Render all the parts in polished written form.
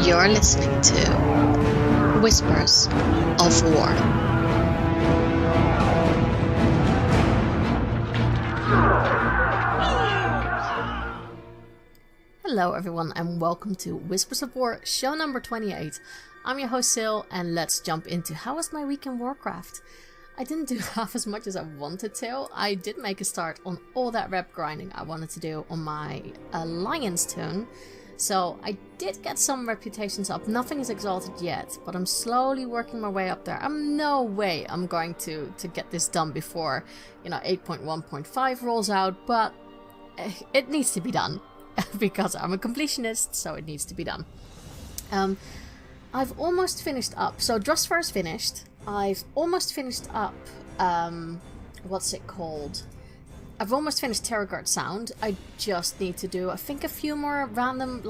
You're listening to Whispers of War. Hello everyone and welcome to Whispers of War, show number 28. I'm your host Sil, and let's jump into how was my week in Warcraft. I didn't do half as much as I wanted to. I did make a start on all that rep grinding I wanted to do on my Alliance tune. So I did get some reputations up. Nothing is exalted yet, but I'm slowly working my way up there. I'm no way I'm going to get this done before, 8.1.5 rolls out, but it needs to be done. Because I'm a completionist, so it needs to be done. I've almost finished up. So Drustvar is finished. I've almost finished up, what's it called? I've almost finished Terrorguard Sound. I just need to do, I think, a few more random,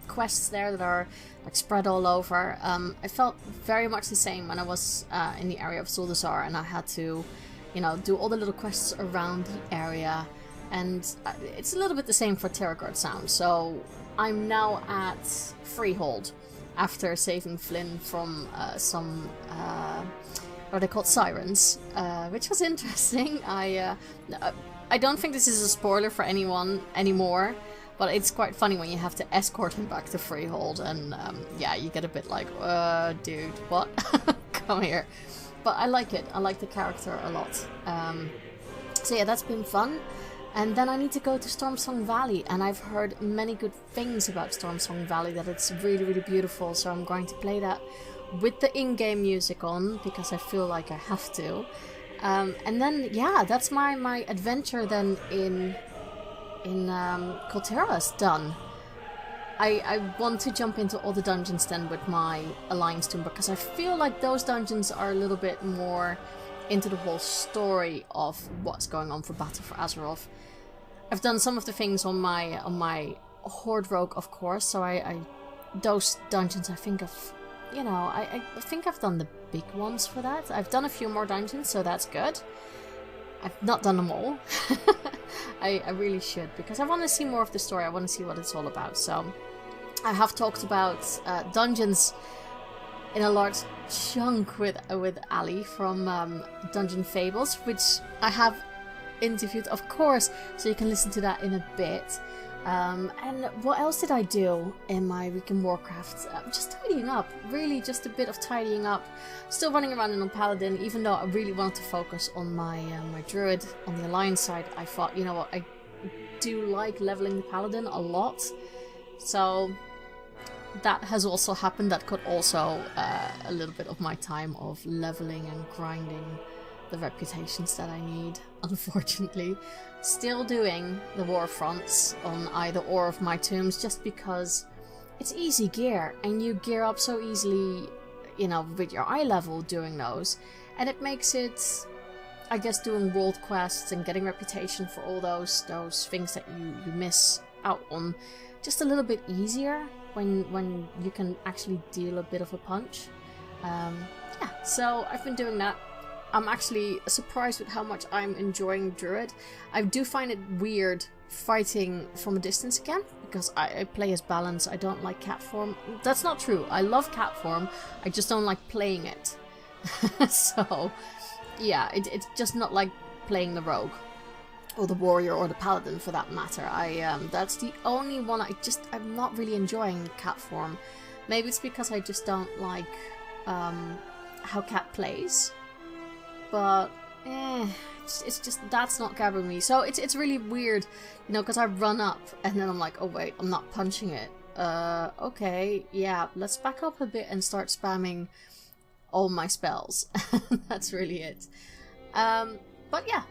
quests there that are, spread all over. I felt very much the same when I was in the area of Zuldazar, and I had to, do all the little quests around the area. And it's a little bit the same for Terrorguard Sound. So I'm now at Freehold after saving Flynn from some, what are they called, sirens, which was interesting. I don't think this is a spoiler for anyone anymore, but it's quite funny when you have to escort him back to Freehold, and yeah, you get a bit like, dude, what? Come here. But I like it. I like the character a lot. So yeah, that's been fun. And then I need to go to Stormsong Valley, and I've heard many good things about Stormsong Valley, that it's really, really beautiful, so I'm going to play that with the in-game music on, because I feel like I have to. And then, yeah, that's my adventure then in Coltera's done. I want to jump into all the dungeons then with my Alliance tune, because I feel like those dungeons are a little bit more into the whole story of what's going on for Battle for Azeroth. I've done some of the things on my Horde Rogue, of course, so I those dungeons I think I think I've done the big ones for that. I've done a few more dungeons, so that's good. I've not done them all. I really should, because I want to see more of the story. I want to see what it's all about. So I have talked about dungeons in a large chunk with Ali from Dungeon Fables, which I have interviewed, of course, so you can listen to that in a bit. And what else did I do in my week in Warcraft? Just tidying up, really just a bit of tidying up. Still running around in on Paladin, even though I really wanted to focus on my my Druid on the Alliance side. I thought, you know what, I do like leveling the Paladin a lot, so that has also happened. That could also a little bit of my time of leveling and grinding the reputations that I need, unfortunately. Still doing the war fronts on either or of my tombs, just because it's easy gear and you gear up so easily, with your eye level doing those, and it makes it, I guess, doing world quests and getting reputation for all those things that you miss out on just a little bit easier when you can actually deal a bit of a punch. Yeah, so I've been doing that. I'm actually surprised with how much I'm enjoying Druid. I do find it weird fighting from a distance again, because I play as balance. I don't like cat form. That's not true. I love cat form. I just don't like playing it. So, yeah, it's just not like playing the rogue, or the warrior, or the paladin for that matter. That's the only one I'm not really enjoying cat form. Maybe it's because I just don't like how cat plays. But it's just, that's not grabbing me. So it's really weird, because I run up and then I'm like, oh wait, I'm not punching it. Okay, yeah, let's back up a bit and start spamming all my spells. That's really it. But yeah,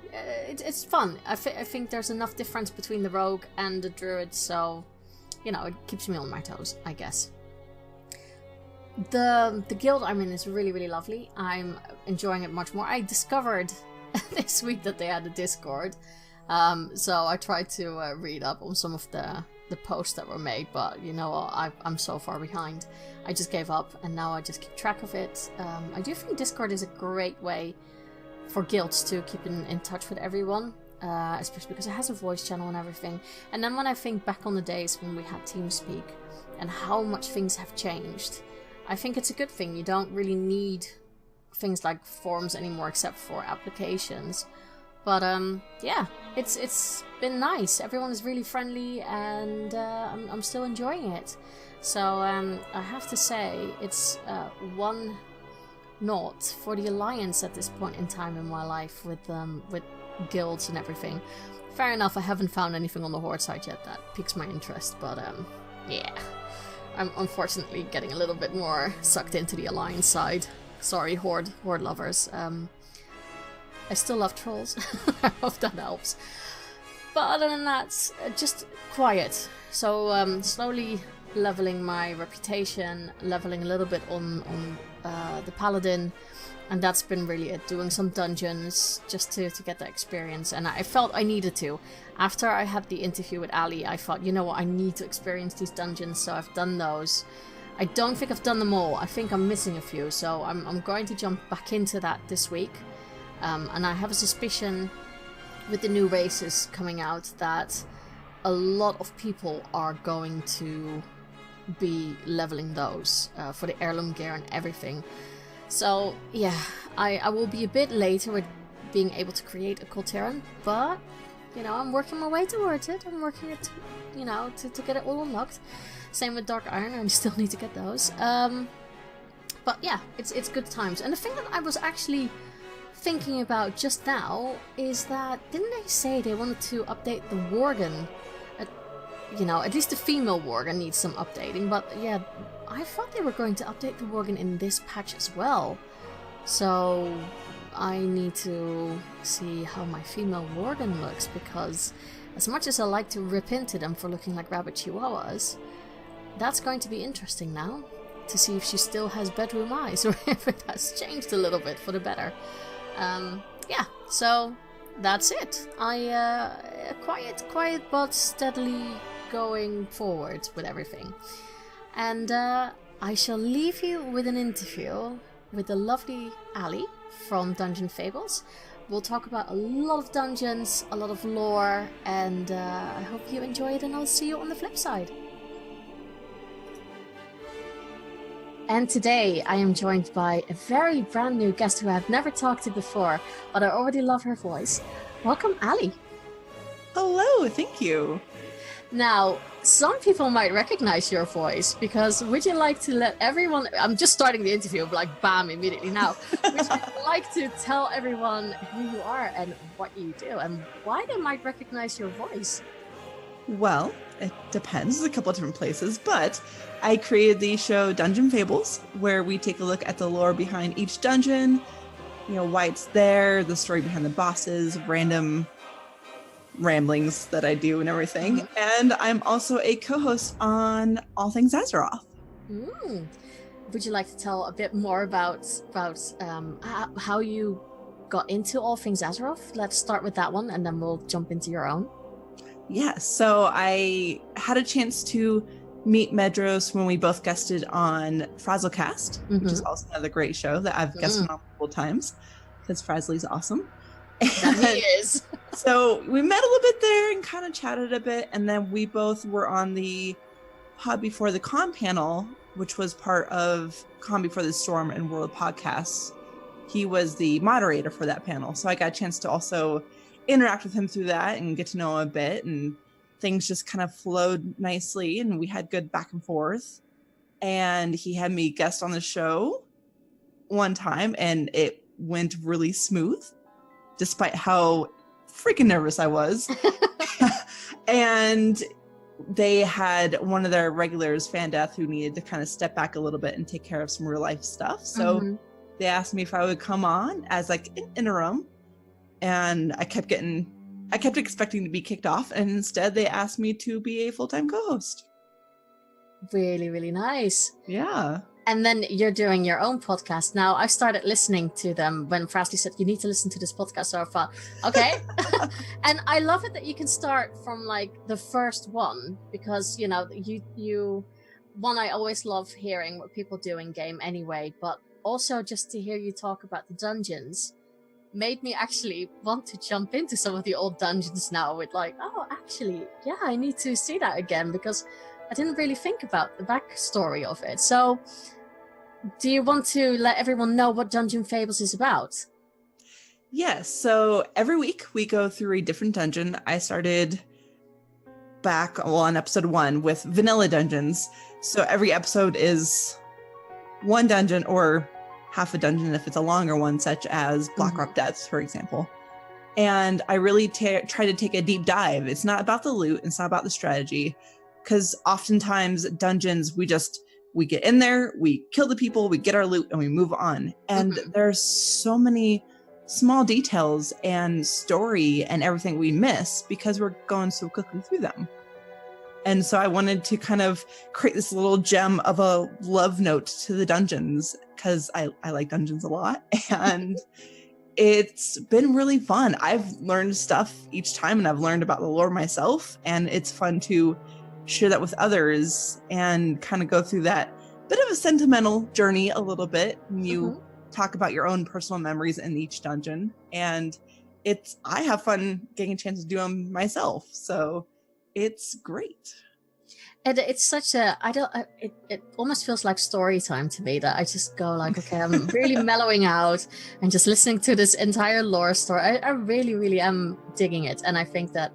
it's fun. I think there's enough difference between the rogue and the druid, so it keeps me on my toes, I guess. The guild I'm in is really, really lovely. I'm enjoying it much more. I discovered this week that they had a Discord, so I tried to read up on some of the posts that were made, but I'm so far behind. I just gave up, and now I just keep track of it. I do think Discord is a great way for guilds to keep in touch with everyone. especially because it has a voice channel and everything. And then when I think back on the days when we had TeamSpeak and how much things have changed, I think it's a good thing. You don't really need things like forums anymore except for applications. But yeah, it's been nice. Everyone is really friendly, and I'm still enjoying it. So I have to say it's 1-0 for the Alliance at this point in time in my life with guilds and everything. Fair enough, I haven't found anything on the Horde side yet that piques my interest, but yeah, I'm unfortunately getting a little bit more sucked into the Alliance side. Sorry, Horde lovers. I still love trolls. I hope that helps. But other than that, just quiet. So slowly leveling my reputation, leveling a little bit on the Paladin, and that's been really it. Doing some dungeons just to get that experience, and I felt I needed to. After I had the interview with Ali, I thought, you know what, I need to experience these dungeons, so I've done those. I don't think I've done them all. I think I'm missing a few, so I'm going to jump back into that this week. And I have a suspicion with the new races coming out that a lot of people are going to be leveling those for the heirloom gear and everything. So yeah, I will be a bit later with being able to create a Colteran, but you know, I'm working my way towards it. I'm working it, you know, to get it all unlocked. Same with Dark Iron, I still need to get those. But yeah, it's good times. And the thing that I was actually thinking about just now is that, didn't they say they wanted to update the Worgen? You know, at least the female Worgen needs some updating, but yeah, I thought they were going to update the Worgen in this patch as well. So I need to see how my female Worgen looks, because as much as I like to rip into them for looking like rabbit chihuahuas, that's going to be interesting now, to see if she still has bedroom eyes or if it has changed a little bit for the better. Yeah, so that's it. Quiet but steadily going forward with everything. And I shall leave you with an interview with the lovely Ali from Dungeon Fables. We'll talk about a lot of dungeons, a lot of lore, and I hope you enjoy it, and I'll see you on the flip side. And today I am joined by a very brand new guest who I've never talked to before, but I already love her voice. Welcome, Ali. Hello, thank you. Now, some people might recognize your voice, because would you like to let everyone... I'm just starting the interview, like bam, immediately now. Would you like to tell everyone who you are and what you do and why they might recognize your voice? Well, it depends. There's a couple of different places, but I created the show Dungeon Fables, where we take a look at the lore behind each dungeon, you know, why it's there, the story behind the bosses, random ramblings that I do and everything. Mm-hmm. And I'm also a co-host on All Things Azeroth. Would you like to tell a bit more about how you got into All Things Azeroth? Let's start with that one, and then we'll jump into your own. Yeah, so I had a chance to meet Medros when we both guested on Frazzlecast, which is also another great show that I've guested on multiple times, because Frazzly's awesome. That he is. So we met a little bit there and kind of chatted a bit, and then we both were on the Pod Before the Con panel, which was part of Con Before the Storm and World Podcasts. He was the moderator for that panel, so I got a chance to also interact with him through that and get to know him a bit, and things just kind of flowed nicely, and we had good back and forth. And he had me guest on the show one time, and it went really smooth, despite how freaking nervous I was. And they had one of their regulars, Fandeath, who needed to kind of step back a little bit and take care of some real life stuff. So they asked me if I would come on as like an interim, and I kept expecting to be kicked off, and instead they asked me to be a full-time co-host. Really, really nice. Yeah. And then you're doing your own podcast. Now, I started listening to them when Frasley said, you need to listen to this podcast. So I thought, okay. And I love it that you can start from like the first one, because, you know, I always love hearing what people do in game anyway, but also just to hear you talk about the dungeons. made me actually want to jump into some of the old dungeons now with like, oh, actually, yeah, I need to see that again because I didn't really think about the backstory of it. So do you want to let everyone know what Dungeon Fables is about? Yes. So every week we go through a different dungeon. I started back on episode 1 with vanilla dungeons. So every episode is one dungeon or half a dungeon if it's a longer one, such as Blackrock Depths, for example. And I really try to take a deep dive. It's not about the loot. It's not about the strategy. Because oftentimes dungeons, we get in there, we kill the people, we get our loot, and we move on. And there's so many small details and story and everything we miss because we're going so quickly through them. And so I wanted to kind of create this little gem of a love note to the dungeons because I like dungeons a lot. And it's been really fun. I've learned stuff each time and I've learned about the lore myself. And it's fun to share that with others and kind of go through that bit of a sentimental journey a little bit. You talk about your own personal memories in each dungeon. And I have fun getting a chance to do them myself. So it's great. And it's such a, it almost feels like story time to me that I just go like, okay, I'm really mellowing out and just listening to this entire lore story. I really, really am digging it. And I think that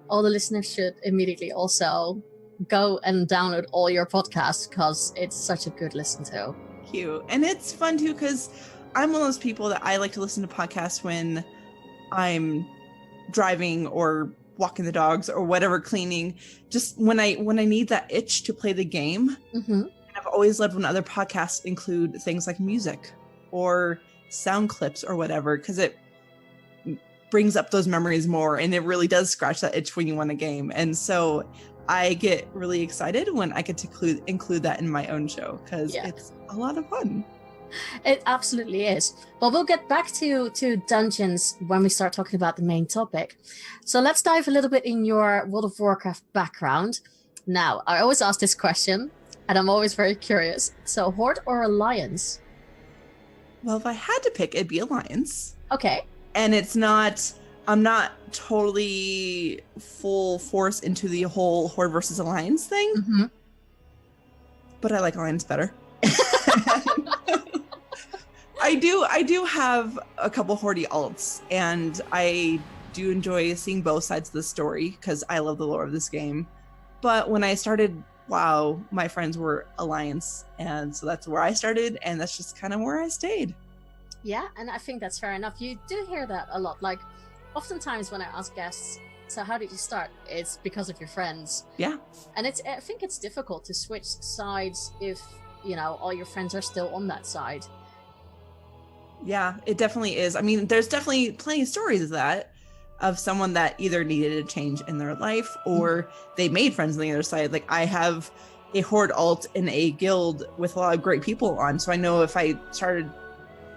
all the listeners should immediately also go and download all your podcasts because it's such a good listen to. Thank you. And it's fun too because I'm one of those people that I like to listen to podcasts when I'm driving or walking the dogs or whatever, cleaning, just when I need that itch to play the game. And I've always loved when other podcasts include things like music or sound clips or whatever, because it brings up those memories more and it really does scratch that itch when you want a game. And so I get really excited when I get to include that in my own show because it's a lot of fun. It absolutely is. Well, we'll get back to dungeons when we start talking about the main topic. So let's dive a little bit in your World of Warcraft background. Now, I always ask this question, and I'm always very curious. So, Horde or Alliance? Well, if I had to pick, it'd be Alliance. Okay. And I'm not totally full force into the whole Horde versus Alliance thing. But I like Alliance better. I do have a couple Horde alts, and I do enjoy seeing both sides of the story because I love the lore of this game. But when I started WoW, my friends were Alliance, and so that's where I started, and that's just kind of where I stayed. Yeah, and I think that's fair enough. You do hear that a lot. Like, oftentimes when I ask guests, so how did you start? It's because of your friends. Yeah. And I think it's difficult to switch sides if, you know, all your friends are still on that side. Yeah, it definitely is. I mean, there's definitely plenty of stories of that, of someone that either needed a change in their life or they made friends on the other side. Like, I have a Horde alt in a guild with a lot of great people on, so I know if I started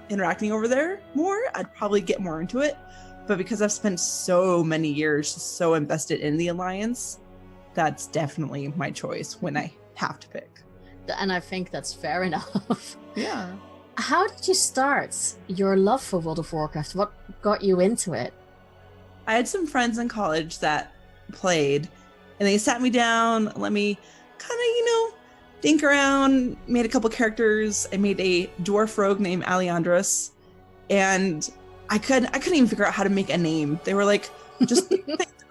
interacting over there more, I'd probably get more into it. But because I've spent so many years so invested in the Alliance, that's definitely my choice when I have to pick. And I think that's fair enough. Yeah. How did you start your love for World of Warcraft? What got you into it? I had some friends in college that played, and they sat me down, let me kind of, think around, made a couple characters. I made a dwarf rogue named Aleandros, and I couldn't even figure out how to make a name. They were like, just throw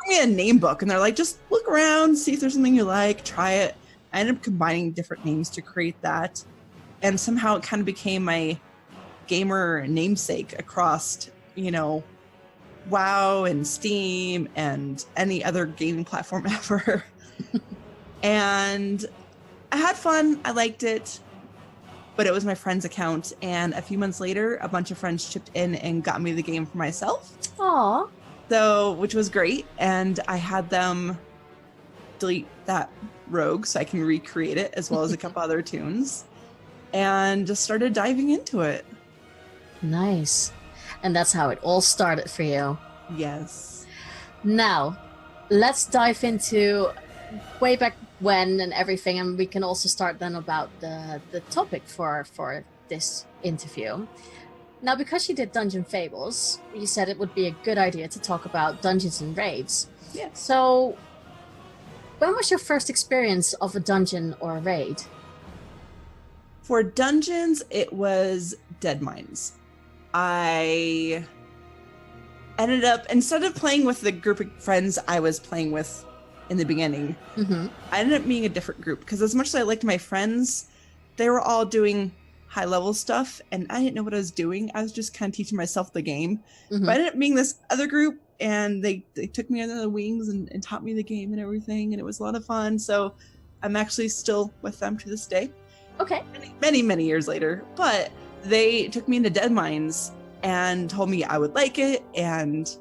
me a name book, and they're like, just look around, see if there's something you like, try it. I ended up combining different names to create that. And somehow it kind of became my gamer namesake across, WoW and Steam and any other gaming platform ever. And I had fun. I liked it. But it was my friend's account. And a few months later, a bunch of friends chipped in and got me the game for myself. Aww. So, which was great. And I had them delete that rogue so I can recreate it, as well as a couple other tunes. And just started diving into it. Nice. And that's how it all started for you. Yes. Now, let's dive into way back when and everything, and we can also start then about the topic for this interview. Now, because you did Dungeon Fables, you said it would be a good idea to talk about dungeons and raids. Yeah. So, when was your first experience of a dungeon or a raid? For dungeons, it was Dead Mines. I ended up, instead of playing with the group of friends I was playing with in the beginning, I ended up being a different group because as much as I liked my friends, they were all doing high level stuff and I didn't know what I was doing. I was just kind of teaching myself the game. But I ended up being this other group and they took me under the wings and taught me the game and everything, and it was a lot of fun. So I'm actually still with them to this day. Okay. Many years later. But they took me into Dead Mines and told me I would like it, and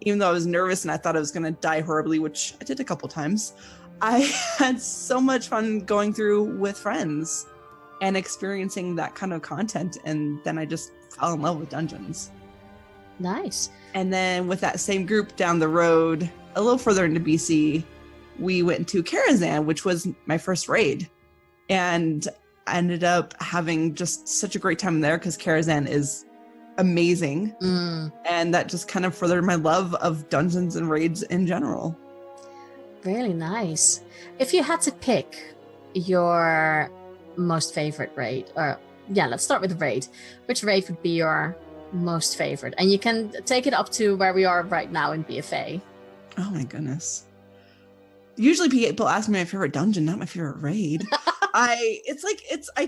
even though I was nervous and I thought I was going to die horribly, which I did a couple times, I had so much fun going through with friends and experiencing that kind of content. And then I just fell in love with dungeons. Nice. And then with that same group down the road, a little further into BC, we went to Karazhan, which was my first raid. And I ended up having just such a great time there because Karazhan is amazing. And that just kind of furthered my love of dungeons and raids in general. Really nice. If you had to pick your most favorite raid, or yeah, let's start with raid. Which raid would be your most favorite? And you can take it up to where we are right now in BFA. Oh my goodness. Usually people ask me my favorite dungeon, not my favorite raid. I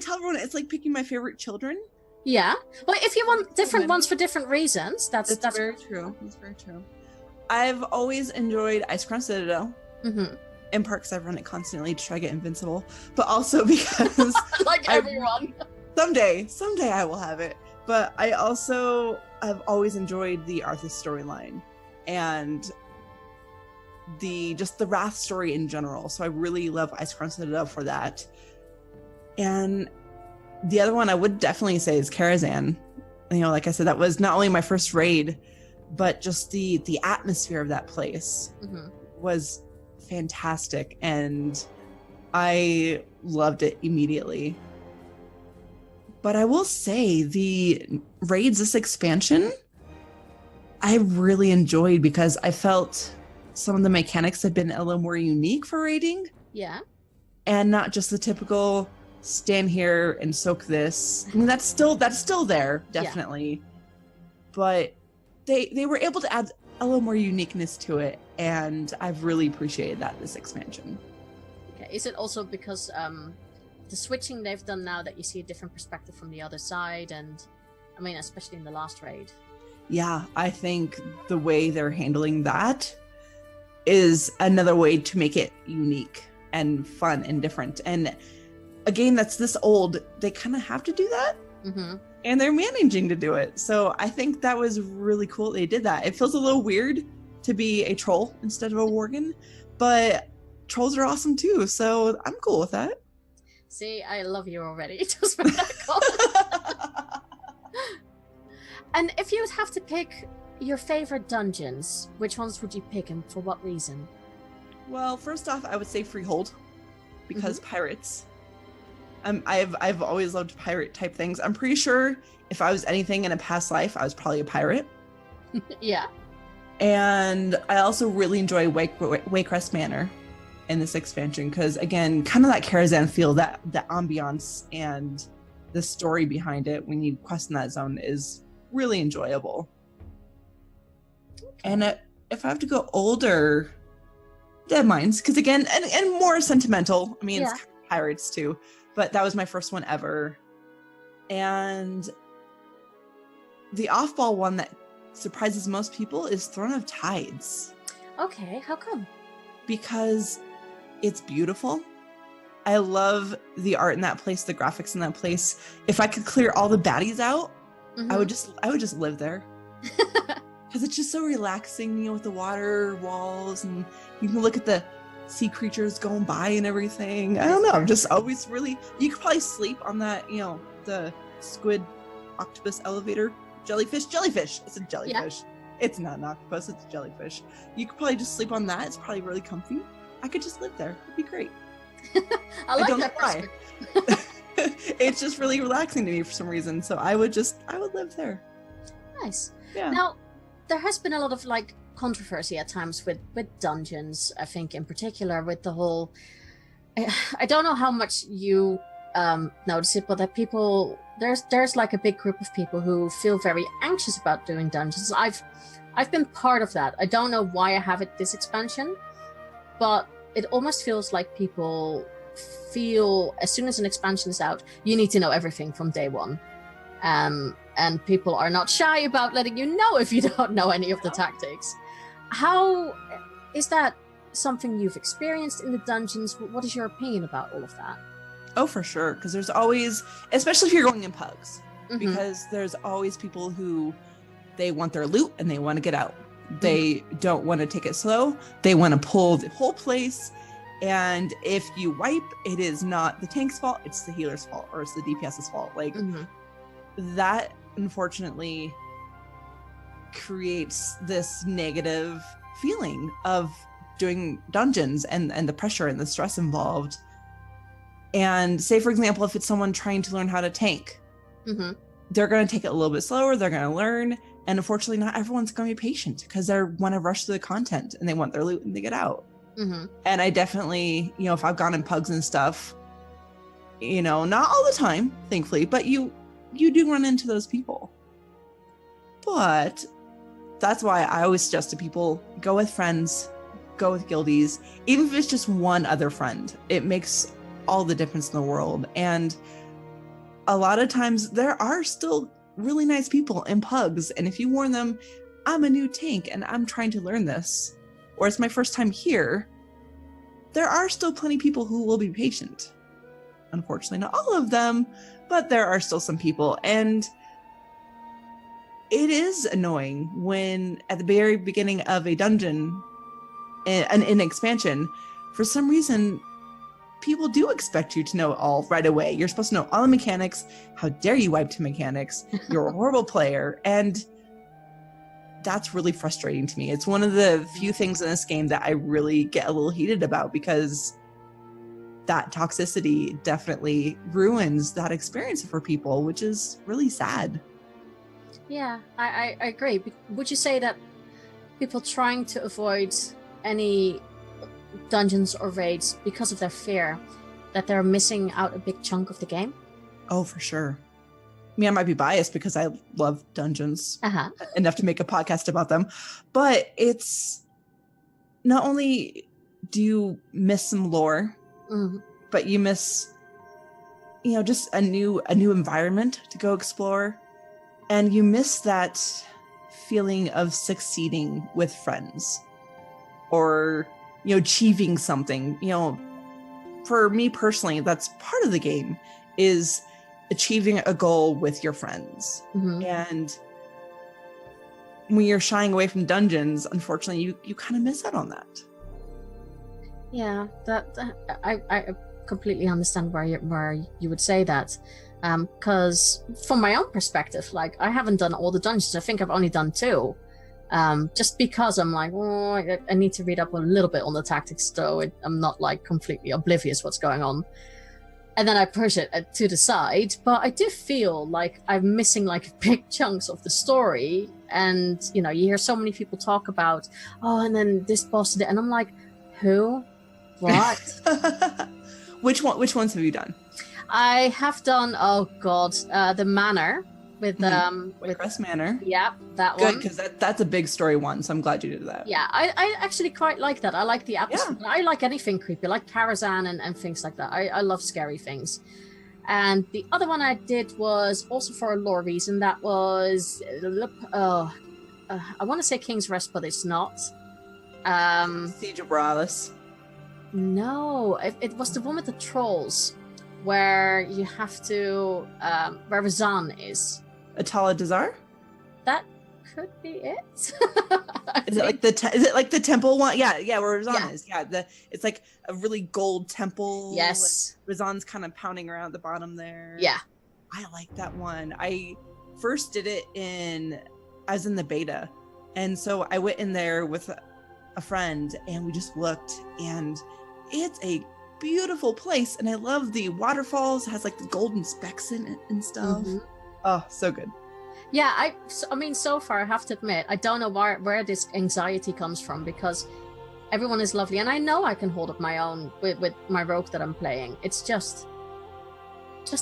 tell everyone it's like picking my favorite children. Yeah. Well, if you want different ones for different reasons, that's very true. That's very true. I've always enjoyed Icecrown Citadel. In part because I've run it constantly to try to get invincible, but also because like everyone. Someday I will have it. But I also have always enjoyed the Arthas storyline and the Wrath story in general. So I really love Icecrown Citadel for that. And the other one I would definitely say is Karazhan. You know, like I said, that was not only my first raid, but just the atmosphere of that place was fantastic, and I loved it immediately. But I will say the raids this expansion, I really enjoyed because I felt some of the mechanics have been a little more unique for raiding. Yeah. And not just the typical stand here and soak this. I mean, that's still there, definitely. Yeah. But they were able to add a little more uniqueness to it, and I've really appreciated that this expansion. Okay. Is it also because the switching they've done now that you see a different perspective from the other side, and I mean, especially in the last raid? Yeah, I think the way they're handling that is another way to make it unique and fun and different. And a game that's this old, they kind of have to do that. And they're managing to do it. So I think that was really cool they did that. It feels a little weird to be a troll instead of a worgen, but trolls are awesome too. So I'm cool with that. See, I love you already just for that comment. And if you would have to pick your favorite dungeons, which ones would you pick and for what reason? Well, first off, I would say Freehold because pirates. I've always loved pirate type things. I'm pretty sure if I was anything in a past life, I was probably a pirate. Yeah. And I also really enjoy Waycrest Manor in this expansion because, again, kind of that Karazhan feel, that the ambiance and the story behind it when you quest in that zone is really enjoyable. Okay. And if I have to go older, Dead Mines, because again, and more sentimental. I mean, it's kind of pirates too. But that was my first one ever. And the off-ball one that surprises most people is Throne of Tides. Okay, how come? Because it's beautiful. I love the art in that place, the graphics in that place. If I could clear all the baddies out, I would just live there. Because it's just so relaxing, you know, with the water walls, and you can look at the sea creatures going by and everything. I don't know. I'm just always really. You could probably sleep on that, you know, the squid octopus elevator. Jellyfish. It's a jellyfish. Yeah. It's not an octopus. It's a jellyfish. You could probably just sleep on that. It's probably really comfy. I could just live there. It'd be great. I like don't that know why. It's just really relaxing to me for some reason. So I would live there. Nice. Yeah. Now, there has been a lot of like controversy at times with dungeons. I think in particular with the whole. I don't know how much you notice it, but that people there's like a big group of people who feel very anxious about doing dungeons. I've been part of that. I don't know why I have it this expansion, but it almost feels like people feel as soon as an expansion is out, you need to know everything from day one. And people are not shy about letting you know if you don't know any of the tactics. How is that something you've experienced in the dungeons? What is your opinion about all of that? Oh, for sure. Because there's always, especially if you're going in pugs, because there's always people who they want their loot and they want to get out. They don't want to take it slow. They want to pull the whole place. And if you wipe, it is not the tank's fault. It's the healer's fault, or it's the DPS's fault. Like that, unfortunately, creates this negative feeling of doing dungeons and the pressure and the stress involved. And say, for example, if it's someone trying to learn how to tank, they're going to take it a little bit slower. They're going to learn. And unfortunately, not everyone's going to be patient because they want to rush through the content and they want their loot and they get out. And I definitely, if I've gone in pugs and stuff, not all the time, thankfully, but you do run into those people. But that's why I always suggest to people, go with friends, go with guildies, even if it's just one other friend. It makes all the difference in the world. And a lot of times there are still really nice people in pugs. And if you warn them, I'm a new tank and I'm trying to learn this, or it's my first time here, there are still plenty of people who will be patient. Unfortunately, not all of them, but there are still some people. And it is annoying when at the very beginning of a dungeon, an expansion, for some reason, people do expect you to know all right away. You're supposed to know all the mechanics. How dare you wipe to mechanics? You're a horrible player. And that's really frustrating to me. It's one of the few things in this game that I really get a little heated about, because that toxicity definitely ruins that experience for people, which is really sad. Yeah, I agree. Would you say that people trying to avoid any dungeons or raids because of their fear that they're missing out a big chunk of the game? Oh, for sure. I mean, I might be biased because I love dungeons enough to make a podcast about them, but it's not only do you miss some lore, but you miss, just a new environment to go explore, and you miss that feeling of succeeding with friends, or achieving something. For me personally, that's part of the game, is achieving a goal with your friends. And when you're shying away from dungeons, unfortunately, you kind of miss out on that. Yeah, that I completely understand where you would say that, because from my own perspective, like, I haven't done all the dungeons. I think I've only done 2, just because I'm like, I need to read up a little bit on the tactics, so I'm not like completely oblivious what's going on. And then I push it to the side, but I do feel like I'm missing like big chunks of the story. And you hear so many people talk about, and then this boss did it, and I'm like, who, what? Which ones have you done? I have done, oh god, the Manor with Crest Manor. Yeah, that Good, one. because that's a big story one, so I'm glad you did that. Yeah, I actually quite like that. I like the atmosphere. Yeah. I like anything creepy. I like Karazhan and things like that. I love scary things. And the other one I did was also for a lore reason. That was I want to say King's Rest, but it's not. Siege of Borealis. No, it was the one with the trolls, where you have to where Razan is. Atala Dazar? That could be it. Is it like the temple one? Yeah, where Razan is. Yeah, it's like a really gold temple. Yes. Razan's kind of pounding around at the bottom there. Yeah. I like that one. I first did it I was in the beta. And so I went in there with a friend and we just looked, and it's a beautiful place, and I love the waterfalls. It has like the golden specks in it and stuff. Mm-hmm. Oh, so good. Yeah, I mean, so far, I have to admit, I don't know where this anxiety comes from, because everyone is lovely, and I know I can hold up my own with my rogue that I'm playing. It's just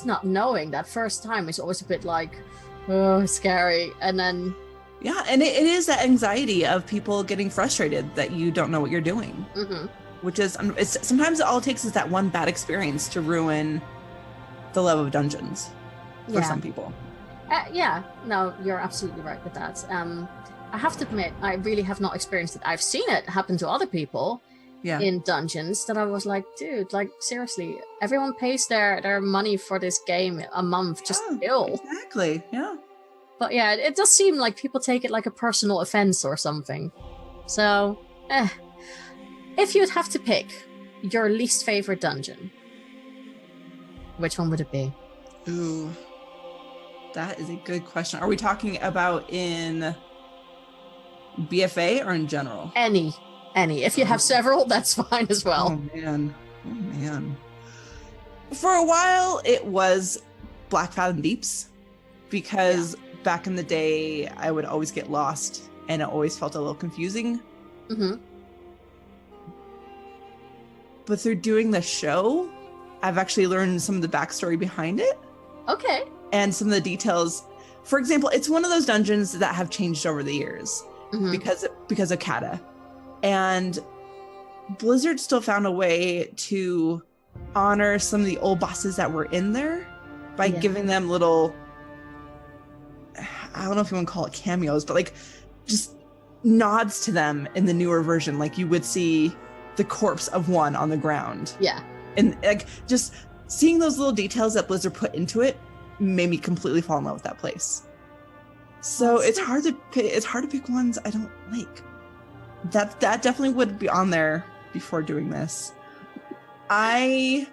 not knowing. That first time is always a bit like, oh, scary, and then... Yeah, and it is that anxiety of people getting frustrated that you don't know what you're doing. Mm-hmm. Which is, sometimes all it takes is that one bad experience to ruin the love of dungeons for some people. Yeah, no, you're absolutely right with that. I have to admit, I really have not experienced it. I've seen it happen to other people in dungeons that I was like, dude, like, seriously, everyone pays their money for this game a month, just chill. Exactly, yeah. But yeah, it does seem like people take it like a personal offense or something. So, if you'd have to pick your least favorite dungeon, which one would it be? Ooh, that is a good question. Are we talking about in BFA or in general? Any. If you have several, that's fine as well. Oh man. For a while, it was Black Fathom Deeps, because back in the day, I would always get lost, and it always felt a little confusing. Mm-hmm. But through doing the show, I've actually learned some of the backstory behind it. Okay. And some of the details. For example, it's one of those dungeons that have changed over the years because of Kata. And Blizzard still found a way to honor some of the old bosses that were in there by giving them little, I don't know if you want to call it cameos, but like just nods to them in the newer version. Like you would see the corpse of one on the ground. Yeah. And like just seeing those little details that Blizzard put into it made me completely fall in love with that place. So it's hard to pick ones I don't like. That definitely would be on there before doing this. For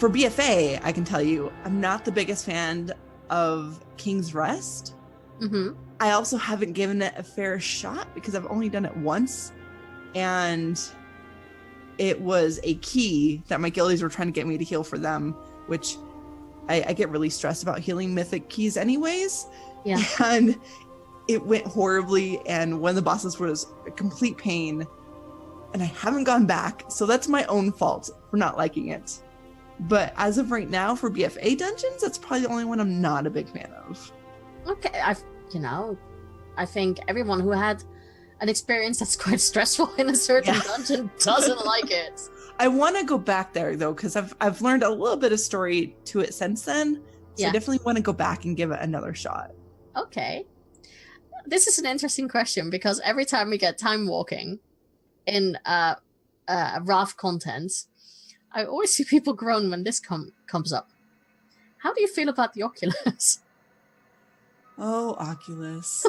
BFA, I can tell you, I'm not the biggest fan of King's Rest. Mm-hmm. I also haven't given it a fair shot because I've only done it once. And it was a key that my guildies were trying to get me to heal for them, which I get really stressed about healing mythic keys anyways. Yeah. And it went horribly, and one of the bosses was a complete pain, and I haven't gone back, so that's my own fault for not liking it. But as of right now, for BFA dungeons, that's probably the only one I'm not a big fan of. Okay, I think everyone who had an experience that's quite stressful in a certain dungeon doesn't like it. I want to go back there though, because I've learned a little bit of story to it since then. So I definitely want to go back and give it another shot. Okay. This is an interesting question, because every time we get time walking in Wrath content, I always see people groan when this comes up. How do you feel about the Oculus? Oh, Oculus.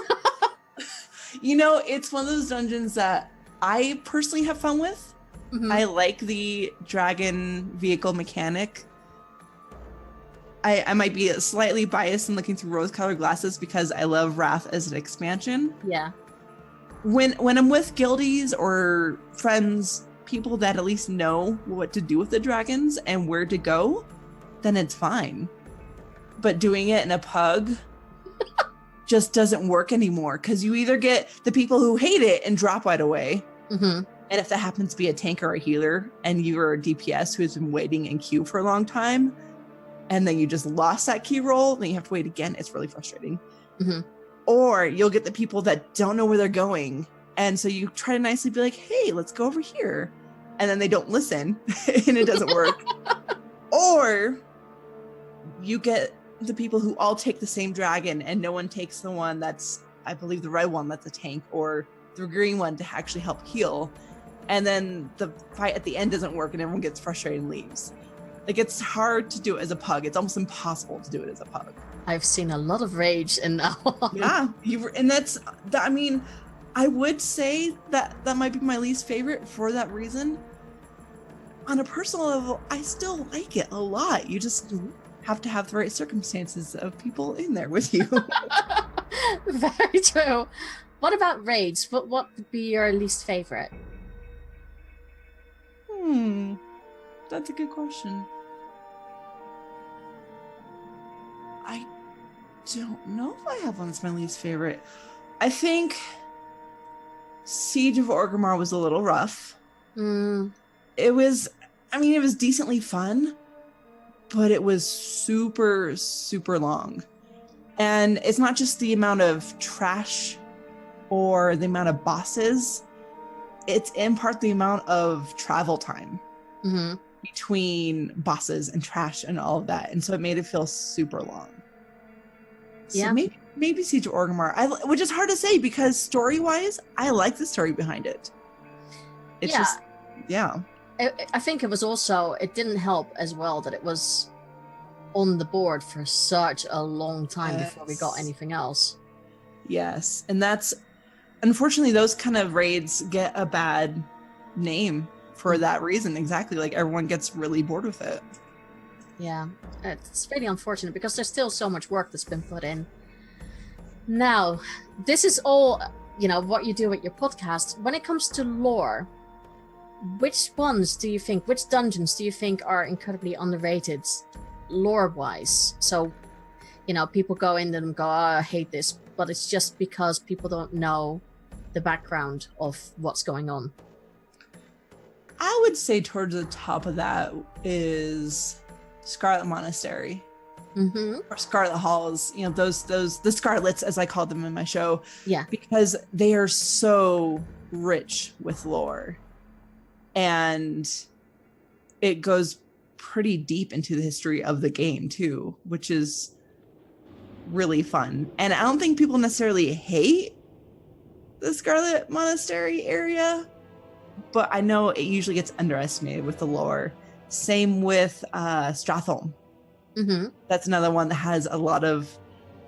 It's one of those dungeons that I personally have fun with. Mm-hmm. I like the dragon vehicle mechanic. I might be slightly biased in looking through rose-colored glasses because I love Wrath as an expansion. Yeah. When I'm with guildies or friends, people that at least know what to do with the dragons and where to go, then it's fine. But doing it in a pug just doesn't work anymore, because you either get the people who hate it and drop right away. Mm-hmm. And if that happens to be a tank or a healer and you're a DPS who has been waiting in queue for a long time, and then you just lost that key roll, then you have to wait again. It's really frustrating. Mm-hmm. Or you'll get the people that don't know where they're going. And so you try to nicely be like, hey, let's go over here. And then they don't listen and it doesn't work. Or you get the people who all take the same dragon and no one takes the one that's, I believe, the red one that's a tank, or the green one to actually help heal. And then the fight at the end doesn't work and everyone gets frustrated and leaves. Like, it's hard to do it as a pug. It's almost impossible to do it as a pug. I've seen a lot of rage in that one. Yeah, I mean, I would say that might be my least favorite for that reason. On a personal level, I still like it a lot. You just have to have the right circumstances of people in there with you. Very true. What about raids? What would be your least favorite? That's a good question. I don't know if I have one that's my least favorite. I think Siege of Orgrimmar was a little rough. It was decently fun, but it was super, super long. And it's not just the amount of trash or the amount of bosses. It's in part the amount of travel time between bosses and trash and all of that. And so it made it feel super long. So maybe Siege of Orgrimmar, which is hard to say because story-wise, I like the story behind it. It's just, I think it was also, it didn't help as well that it was on the board for such a long time before we got anything else. Yes, and that's, unfortunately, those kind of raids get a bad name for that reason. Exactly, like everyone gets really bored with it. Yeah, it's really unfortunate because there's still so much work that's been put in. Now, this is all, what you do with your podcast. When it comes to lore, which dungeons do you think are incredibly underrated lore-wise? So, people go in and go, oh, I hate this, but it's just because people don't know the background of what's going on. I would say towards the top of that is Scarlet Monastery, or Scarlet Halls. The Scarlets, as I call them in my show. Yeah, because they are so rich with lore, and it goes pretty deep into the history of the game too, which is really fun. And I don't think people necessarily hate the Scarlet Monastery area, but I know it usually gets underestimated with the lore. Same with Stratholme. That's another one that has a lot of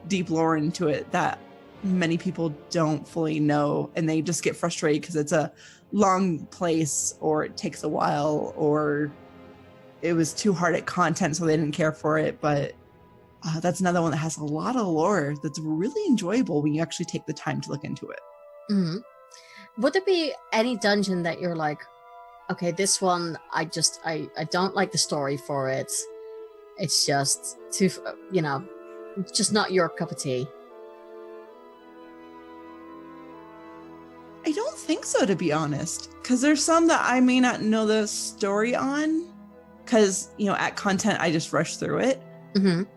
deep lore into it that many people don't fully know, and they just get frustrated because it's a long place, or it takes a while, or it was too hard at content so they didn't care for it. But that's another one that has a lot of lore that's really enjoyable when you actually take the time to look into it. Would there be any dungeon that you're like, okay, this one, I don't like the story for it. It's just too, just not your cup of tea? I don't think so, to be honest, because there's some that I may not know the story on, because, at content, I just rush through it,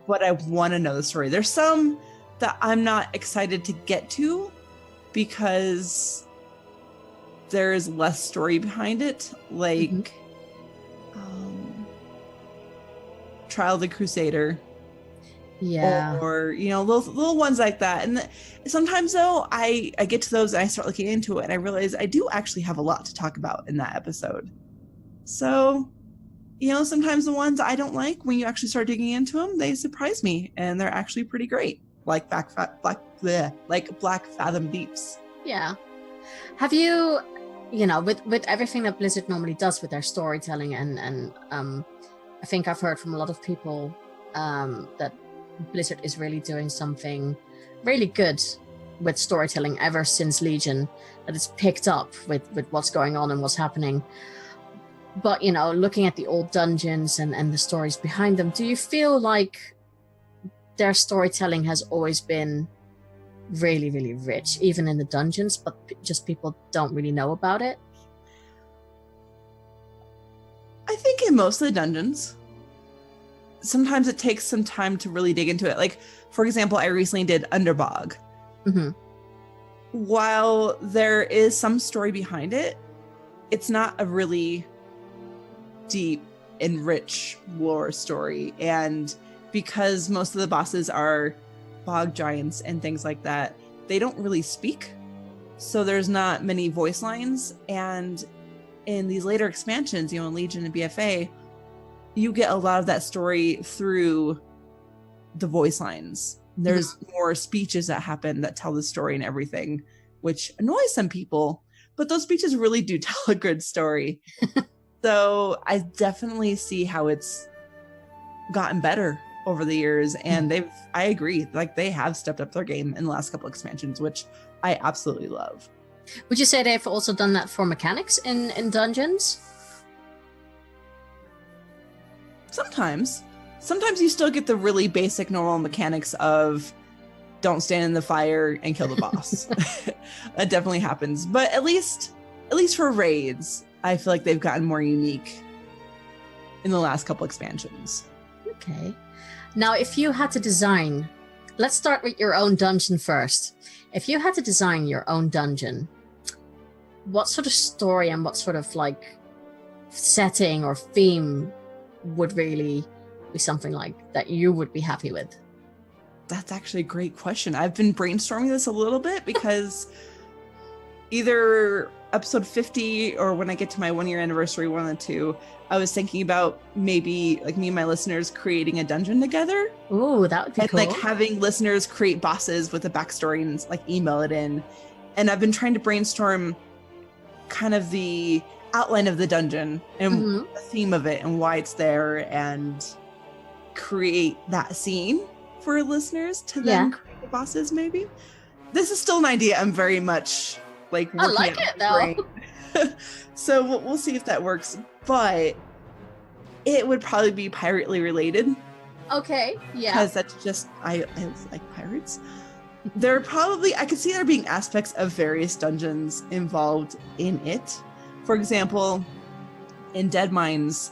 but I want to know the story. There's some that I'm not excited to get to because there is less story behind it, like Trial of the Crusader. Yeah. Or, little ones like that. And sometimes, though, I get to those and I start looking into it and I realize I do actually have a lot to talk about in that episode. So, sometimes the ones I don't like, when you actually start digging into them, they surprise me and they're actually pretty great. Like Black Fathom Deeps. Yeah. Have you, with everything that Blizzard normally does with their storytelling, and I think I've heard from a lot of people that Blizzard is really doing something really good with storytelling ever since Legion, that it's picked up with what's going on and what's happening. But, looking at the old dungeons and the stories behind them, do you feel like their storytelling has always been really, really rich, even in the dungeons, but just people don't really know about it? I think in most of the dungeons, sometimes it takes some time to really dig into it. Like, for example, I recently did Underbog. While there is some story behind it, it's not a really deep and rich lore story. And because most of the bosses are bog giants and things like that, they don't really speak. So there's not many voice lines. And in these later expansions, in Legion and BFA, you get a lot of that story through the voice lines. There's more speeches that happen that tell the story and everything, which annoys some people, but those speeches really do tell a good story. So I definitely see how it's gotten better over the years, and I agree, like they have stepped up their game in the last couple expansions, which I absolutely love. Would you say they've also done that for mechanics in dungeons? Sometimes you still get the really basic normal mechanics of don't stand in the fire and kill the boss. That definitely happens. But at least for raids, I feel like they've gotten more unique in the last couple expansions. Okay. Now, if you had to design, let's start with your own dungeon first. If you had to design your own dungeon, what sort of story and what sort of like setting or theme would really be something like that you would be happy with? That's actually a great question. I've been brainstorming this a little bit because either episode 50 or when I get to my 1 year anniversary, one of the two, I was thinking about maybe like me and my listeners creating a dungeon together. Ooh, that would be cool. And like having listeners create bosses with a backstory and like email it in. And I've been trying to brainstorm kind of the outline of the dungeon and the theme of it and why it's there and create that scene for listeners to then create the bosses maybe. This is still an idea I'm very much like working I like it though. So we'll see if that works, but it would probably be pirately related. Okay, yeah. Because that's just I like pirates. There are probably I could see there being aspects of various dungeons involved in it. For example, in Dead Mines,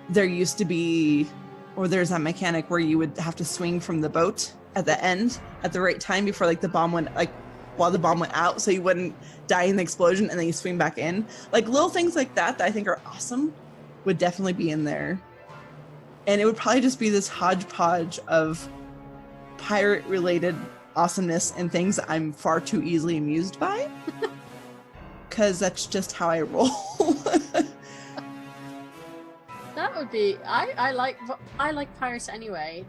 there used to be, or there's that mechanic where you would have to swing from the boat at the end at the right time before like the bomb went like while the bomb went out, so you wouldn't die in the explosion and then you swing back in. Like little things like that I think are awesome would definitely be in there. And it would probably just be this hodgepodge of pirate related awesomeness and things I'm far too easily amused by. Because that's just how I roll. That would be I like pirates anyway.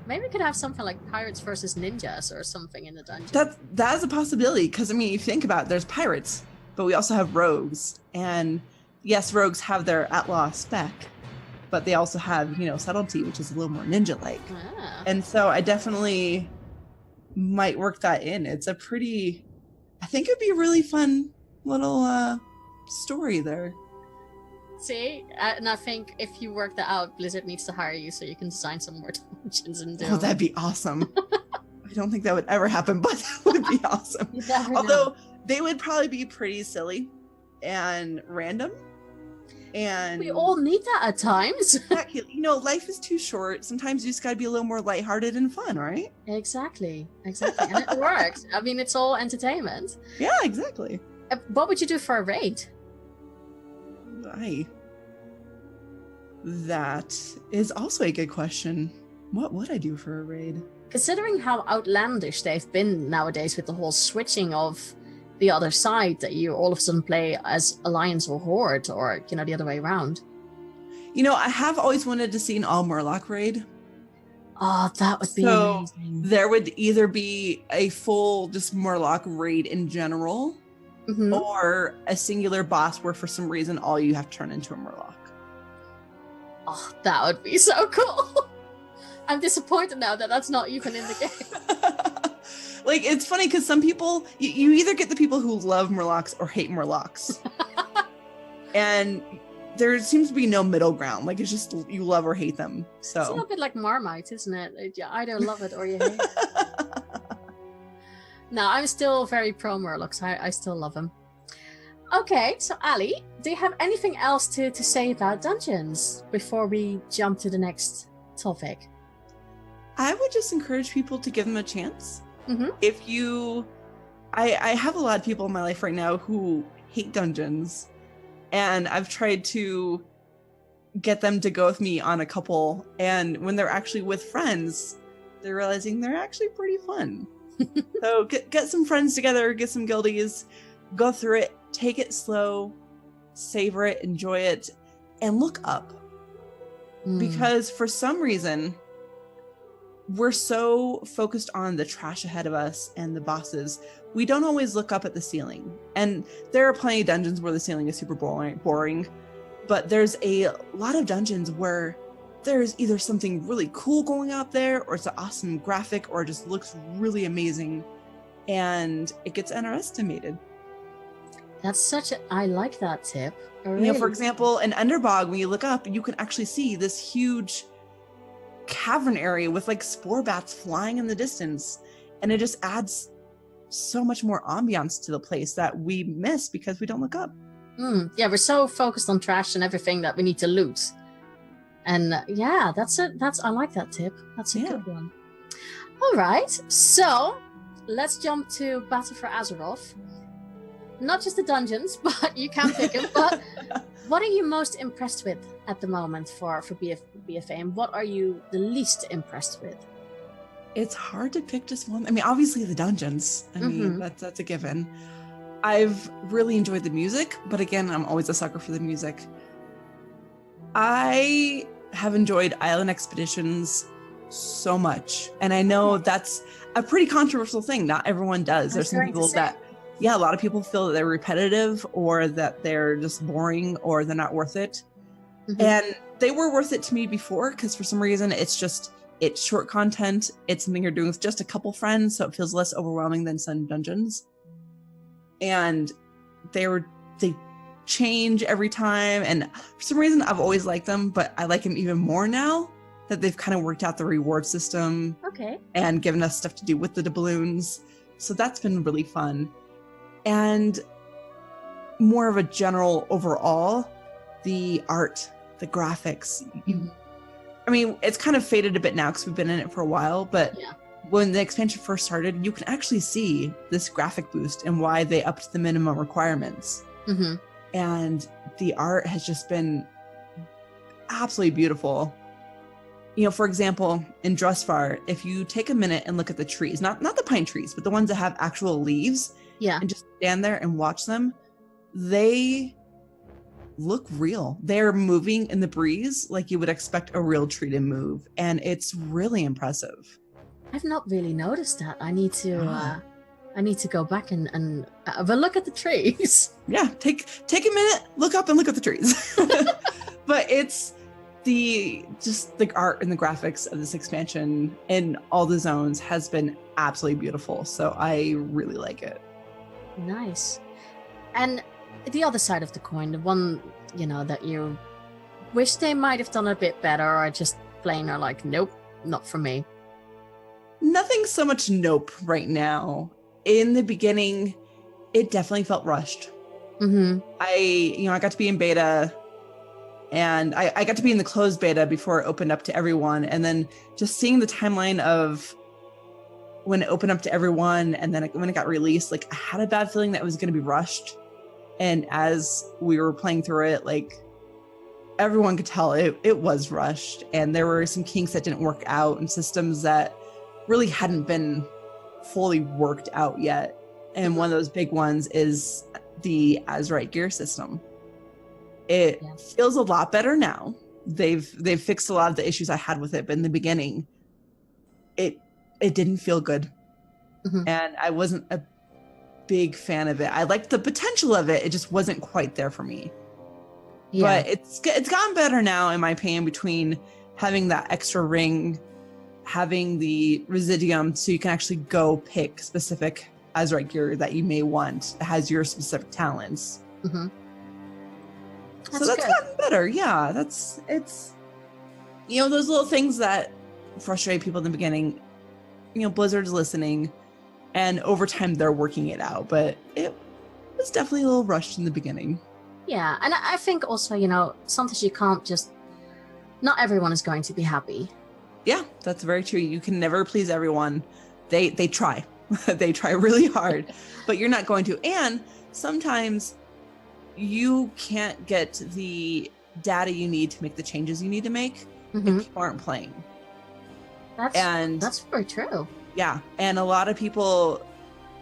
Maybe we could have something like pirates versus ninjas or something in the dungeon. That is a possibility, because I mean, you think about it, there's pirates, but we also have rogues. And yes, rogues have their outlaw spec, but they also have, subtlety, which is a little more ninja-like. Ah. And so I definitely might work that in. It's I think it'd be a really fun little story there. See, and I think if you work that out, Blizzard needs to hire you so you can design some more dungeons and do. Oh, that'd be awesome. I don't think that would ever happen, but that would be awesome. Although they would probably be pretty silly and random. And we all need that at times. Exactly. Life is too short. Sometimes you just gotta be a little more lighthearted and fun, right? Exactly. And it works. I mean, it's all entertainment. Yeah, exactly. What would you do for a raid? That is also a good question. What would I do for a raid? Considering how outlandish they've been nowadays with the whole switching of the other side, that you all of a sudden play as Alliance or Horde, or the other way around. I have always wanted to see an all Murloc raid. Oh, that would be amazing. There would either be a full just Murloc raid in general, or a singular boss where for some reason all you have to turn into a Murloc. Oh, that would be so cool. I'm disappointed now that that's not even in the game. Like, it's funny because some people, you either get the people who love Murlocs or hate Murlocs. And there seems to be no middle ground. Like, it's just you love or hate them. So it's a little bit like Marmite, isn't it? You either love it or you hate it. No, I'm still very pro Murlocs. I still love them. Okay, so Ali, do you have anything else to say about dungeons before we jump to the next topic? I would just encourage people to give them a chance. If I have a lot of people in my life right now who hate dungeons, and I've tried to get them to go with me on a couple, and when they're actually with friends, they're realizing they're actually pretty fun. So get some friends together, get some guildies, go through it, take it slow, savor it, enjoy it, and look up. Because for some reason, we're so focused on the trash ahead of us and the bosses, we don't always look up at the ceiling. And there are plenty of dungeons where the ceiling is super boring, but there's a lot of dungeons where there's either something really cool going out there, or it's an awesome graphic, or it just looks really amazing, and it gets underestimated. I like that tip. For example, in Underbog, when you look up, you can actually see this huge cavern area with like spore bats flying in the distance. And it just adds so much more ambiance to the place that we miss because we don't look up. Yeah, we're so focused on trash and everything that we need to loot. And I like that tip. That's a good one. All right, so let's jump to Battle for Azeroth. Not just the dungeons, but you can pick them. But what are you most impressed with at the moment for BFA, and what are you the least impressed with? It's hard to pick just one. I mean, obviously the dungeons. I mean, that's a given. I've really enjoyed the music, but again, I'm always a sucker for the music. I have enjoyed Island Expeditions so much. And I know that's a pretty controversial thing. Not everyone does. There's some people that, a lot of people feel that they're repetitive or that they're just boring or they're not worth it. And they were worth it to me before because for some reason it's short content. It's something you're doing with just a couple friends, so it feels less overwhelming than some dungeons. And they change every time, and for some reason I've always liked them, but I like them even more now that they've kind of worked out the reward system and given us stuff to do with the doubloons. So that's been really fun. And more of a general overall, the art, the graphics, I mean, it's kind of faded a bit now because we've been in it for a while, but when the expansion first started, you can actually see this graphic boost and why they upped the minimum requirements. And the art has just been absolutely beautiful. For example, in Drusvar, if you take a minute and look at the trees, not the pine trees, but the ones that have actual leaves, and just stand there and watch them, they look real. They're moving in the breeze like you would expect a real tree to move, and it's really impressive. I've not really noticed that. I need to go back and have a look at the trees. Yeah, take a minute, look up and look at the trees. But it's the art and the graphics of this expansion in all the zones has been absolutely beautiful. So I really like it. Nice. And the other side of the coin, the one, that you wish they might have done a bit better, or just plain are like, nope, not for me. Nothing so much nope right now. In the beginning, it definitely felt rushed. I got to be in beta, and I got to be in the closed beta before it opened up to everyone. And then just seeing the timeline of when it opened up to everyone and then when it got released, like I had a bad feeling that it was going to be rushed. And as we were playing through it, like everyone could tell it was rushed, and there were some kinks that didn't work out and systems that really hadn't been fully worked out yet. And one of those big ones is the Azerite gear system. It feels a lot better now. They've fixed a lot of the issues I had with it, but in the beginning, it didn't feel good. And I wasn't a big fan of it. I liked the potential of it. It just wasn't quite there for me. But it's gotten better now, in my opinion, between having that extra ring, having the Residium, so you can actually go pick specific Azerite gear that you may want that has your specific talents. So that's gotten better. Yeah, it's those little things that frustrate people in the beginning. Blizzard's listening, and over time they're working it out, but it was definitely a little rushed in the beginning. Yeah, and I think also, sometimes you can't not everyone is going to be happy. Yeah, that's very true. You can never please everyone. They try. They try really hard, but you're not going to. And sometimes you can't get the data you need to make the changes you need to make if people aren't playing. That's very true. Yeah, and a lot of people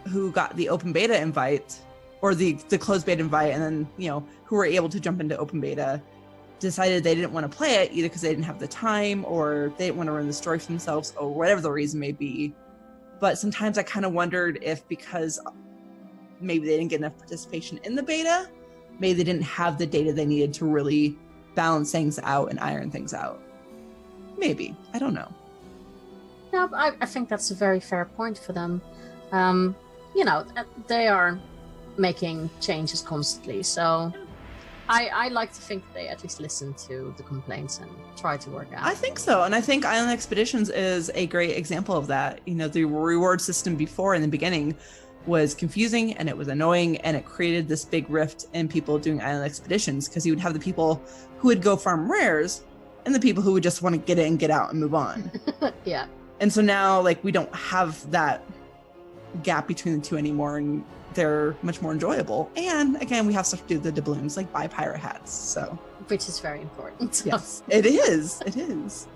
who got the open beta invite or the closed beta invite, and then who were able to jump into open beta, decided they didn't want to play it either because they didn't have the time or they didn't want to run the story for themselves or whatever the reason may be. But sometimes I kind of wondered if because maybe they didn't get enough participation in the beta, maybe they didn't have the data they needed to really balance things out and iron things out. Maybe. I don't know. No, I think that's a very fair point for them. They are making changes constantly. So I like to think they at least listen to the complaints and try to work out. I think so. And I think Island Expeditions is a great example of that. You know, the reward system before in the beginning was confusing and it was annoying, and it created this big rift in people doing Island Expeditions, because you would have the people who would go farm rares and the people who would just want to get in, get out, and move on. Yeah. And so now, like, we don't have that gap between the two anymore, and they're much more enjoyable. And again, we have stuff to do with the doubloons, like buy pirate hats. So, which is very important. Yes, it is. It is.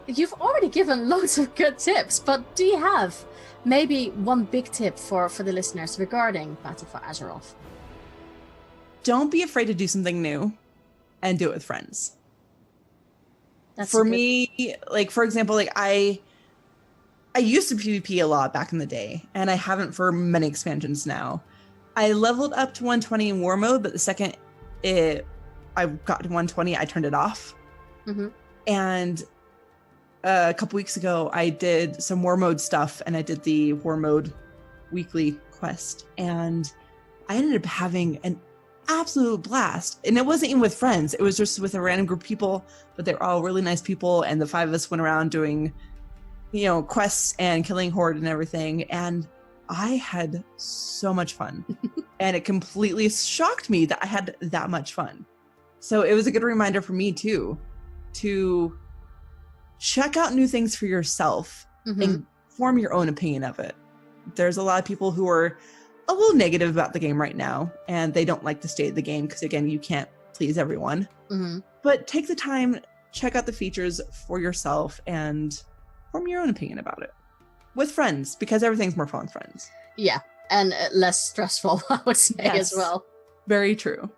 You've already given loads of good tips, but do you have maybe one big tip for the listeners regarding Battle for Azeroth? Don't be afraid to do something new and do it with friends. That's for me, like, for example, like I used to PvP a lot back in the day, and I haven't for many expansions now. I leveled up to 120 in war mode, but the second I got to 120, I turned it off. Mm-hmm. And a couple weeks ago, I did some war mode stuff, and I did the war mode weekly quest, and I ended up having an absolute blast. And it wasn't even with friends, it was just with a random group of people, but they're all really nice people, and the 5 of us went around doing, you know, quests and killing Horde and everything, and I had so much fun. And it completely shocked me that I had that much fun. So it was a good reminder for me too, to check out new things for yourself, mm-hmm. and form your own opinion of it. There's a lot of people who are a little negative about the game right now, and they don't like the state of the game because, again, you can't please everyone. Mm-hmm. But take the time, check out the features for yourself, and form your own opinion about it with friends, because everything's more fun with friends. Yeah, and less stressful, I would say, yes, as well. Very true.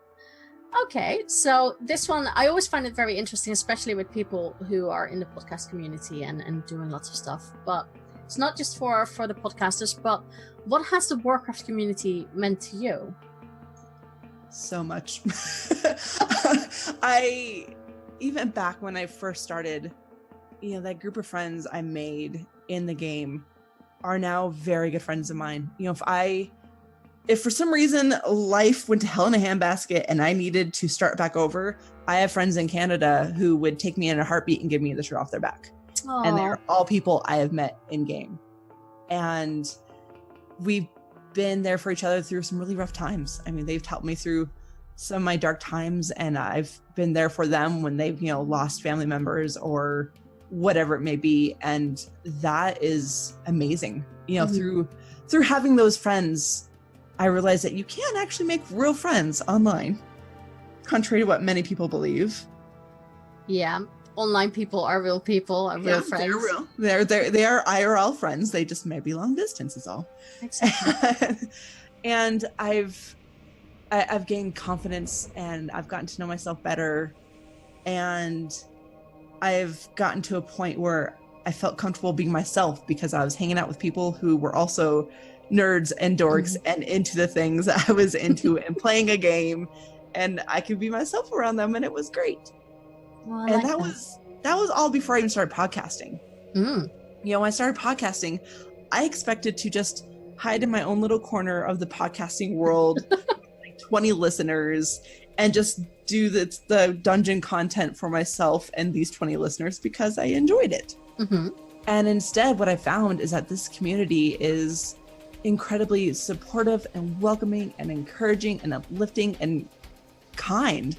Okay, so this one, I always find it very interesting, especially with people who are in the podcast community and doing lots of stuff. But it's not just for the podcasters, but what has the Warcraft community meant to you? So much. Even back when I first started, you know, that group of friends I made in the game are now very good friends of mine. You know, if for some reason life went to hell in a handbasket and I needed to start back over, I have friends in Canada who would take me in a heartbeat and give me the shirt off their back. Aww. And they're all people I have met in game. And we've been there for each other through some really rough times. I mean, they've helped me through some of my dark times, and I've been there for them when they've, you know, lost family members or whatever it may be. And that is amazing. You know, mm-hmm. through having those friends, I realized that you can actually make real friends online, contrary to what many people believe. Yeah, online people are real people, are real friends. They're real. They are IRL friends. They just may be long distance is all. Exactly. And I've gained confidence, and I've gotten to know myself better, and I've gotten to a point where I felt comfortable being myself because I was hanging out with people who were also nerds and dorks, mm-hmm. and into the things I was into and playing a game, and I could be myself around them, and it was great. Well, and that was all before I even started podcasting. Mm. You know, when I started podcasting, I expected to just hide in my own little corner of the podcasting world, like 20 listeners, and just do the dungeon content for myself and these 20 listeners because I enjoyed it. Mm-hmm. And instead, what I found is that this community is incredibly supportive and welcoming and encouraging and uplifting and kind.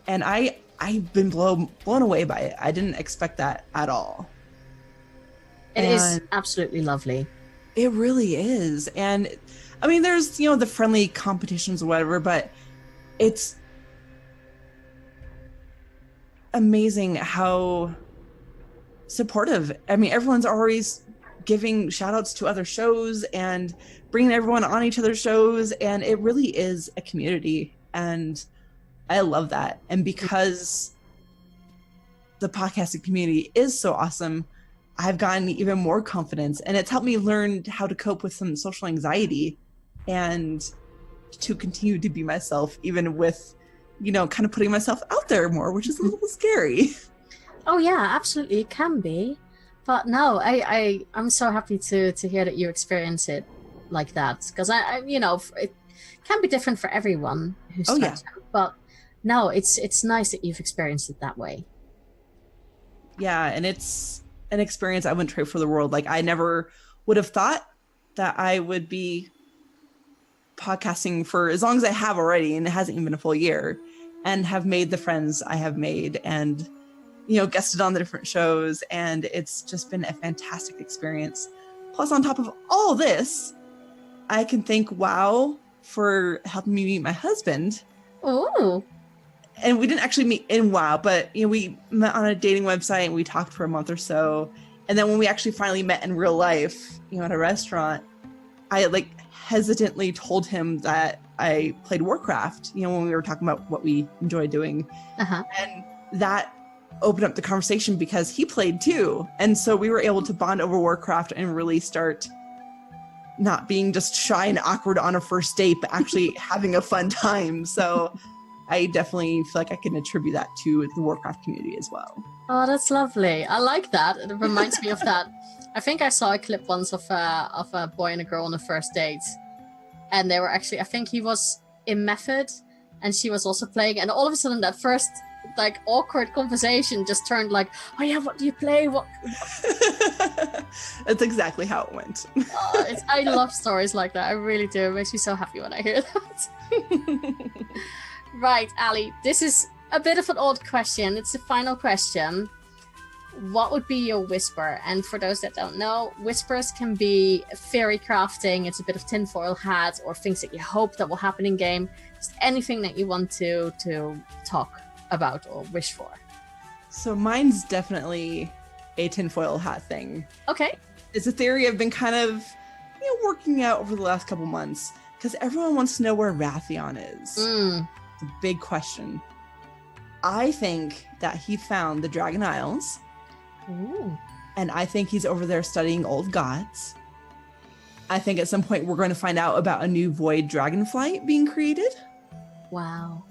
And I've been blown away by it. I didn't expect that at all. It is absolutely lovely. It really is. And I mean, there's, you know, the friendly competitions or whatever, but it's amazing how supportive. I mean, everyone's always giving shout outs to other shows and bringing everyone on each other's shows. And it really is a community. And I love that. And because the podcasting community is so awesome, I've gotten even more confidence, and it's helped me learn how to cope with some social anxiety and to continue to be myself, even with, you know, kind of putting myself out there more, which is a little scary. Oh yeah, absolutely. It can be. But no, I'm so happy to hear that you experience it like that, because I it can be different for everyone who starts out, but no, it's nice that you've experienced it that way. Yeah, and it's an experience I wouldn't trade for the world. Like, I never would have thought that I would be podcasting for as long as I have already, and it hasn't even been a full year, and have made the friends I have made, and guested on the different shows, and it's just been a fantastic experience. Plus, on top of all this, I can thank WoW for helping me meet my husband. Oh. And we didn't actually meet in WoW, but we met on a dating website and we talked for a month or so. And then when we actually finally met in real life, at a restaurant, I hesitantly told him that I played Warcraft, when we were talking about what we enjoy doing. Uh-huh. And that opened up the conversation because he played too. And so we were able to bond over Warcraft and really start not being just shy and awkward on a first date, but actually having a fun time. So I definitely feel like I can attribute that to the Warcraft community as well. Oh, that's lovely. I like that. It reminds me of that. I think I saw a clip once of a boy and a girl on a first date. And they were actually, I think he was in Method and she was also playing. And all of a sudden that first awkward conversation just turned oh yeah, what do you play? What? That's exactly how it went. I love stories like that. I really do. It makes me so happy when I hear that. Right, Ali, this is a bit of an odd question. It's the final question. What would be your whisper? And for those that don't know, whispers can be fairy crafting. It's a bit of tinfoil hat or things that you hope that will happen in game. Just anything that you want to talk about or wish for. So mine's definitely a tinfoil hat thing. Okay. It's a theory I've been kind of working out over the last couple months because everyone wants to know where Wrathion is. It's a big question. I think that he found the Dragon Isles. Ooh. And I think he's over there studying old gods. I think at some point we're going to find out about a new void dragonflight being created. Wow.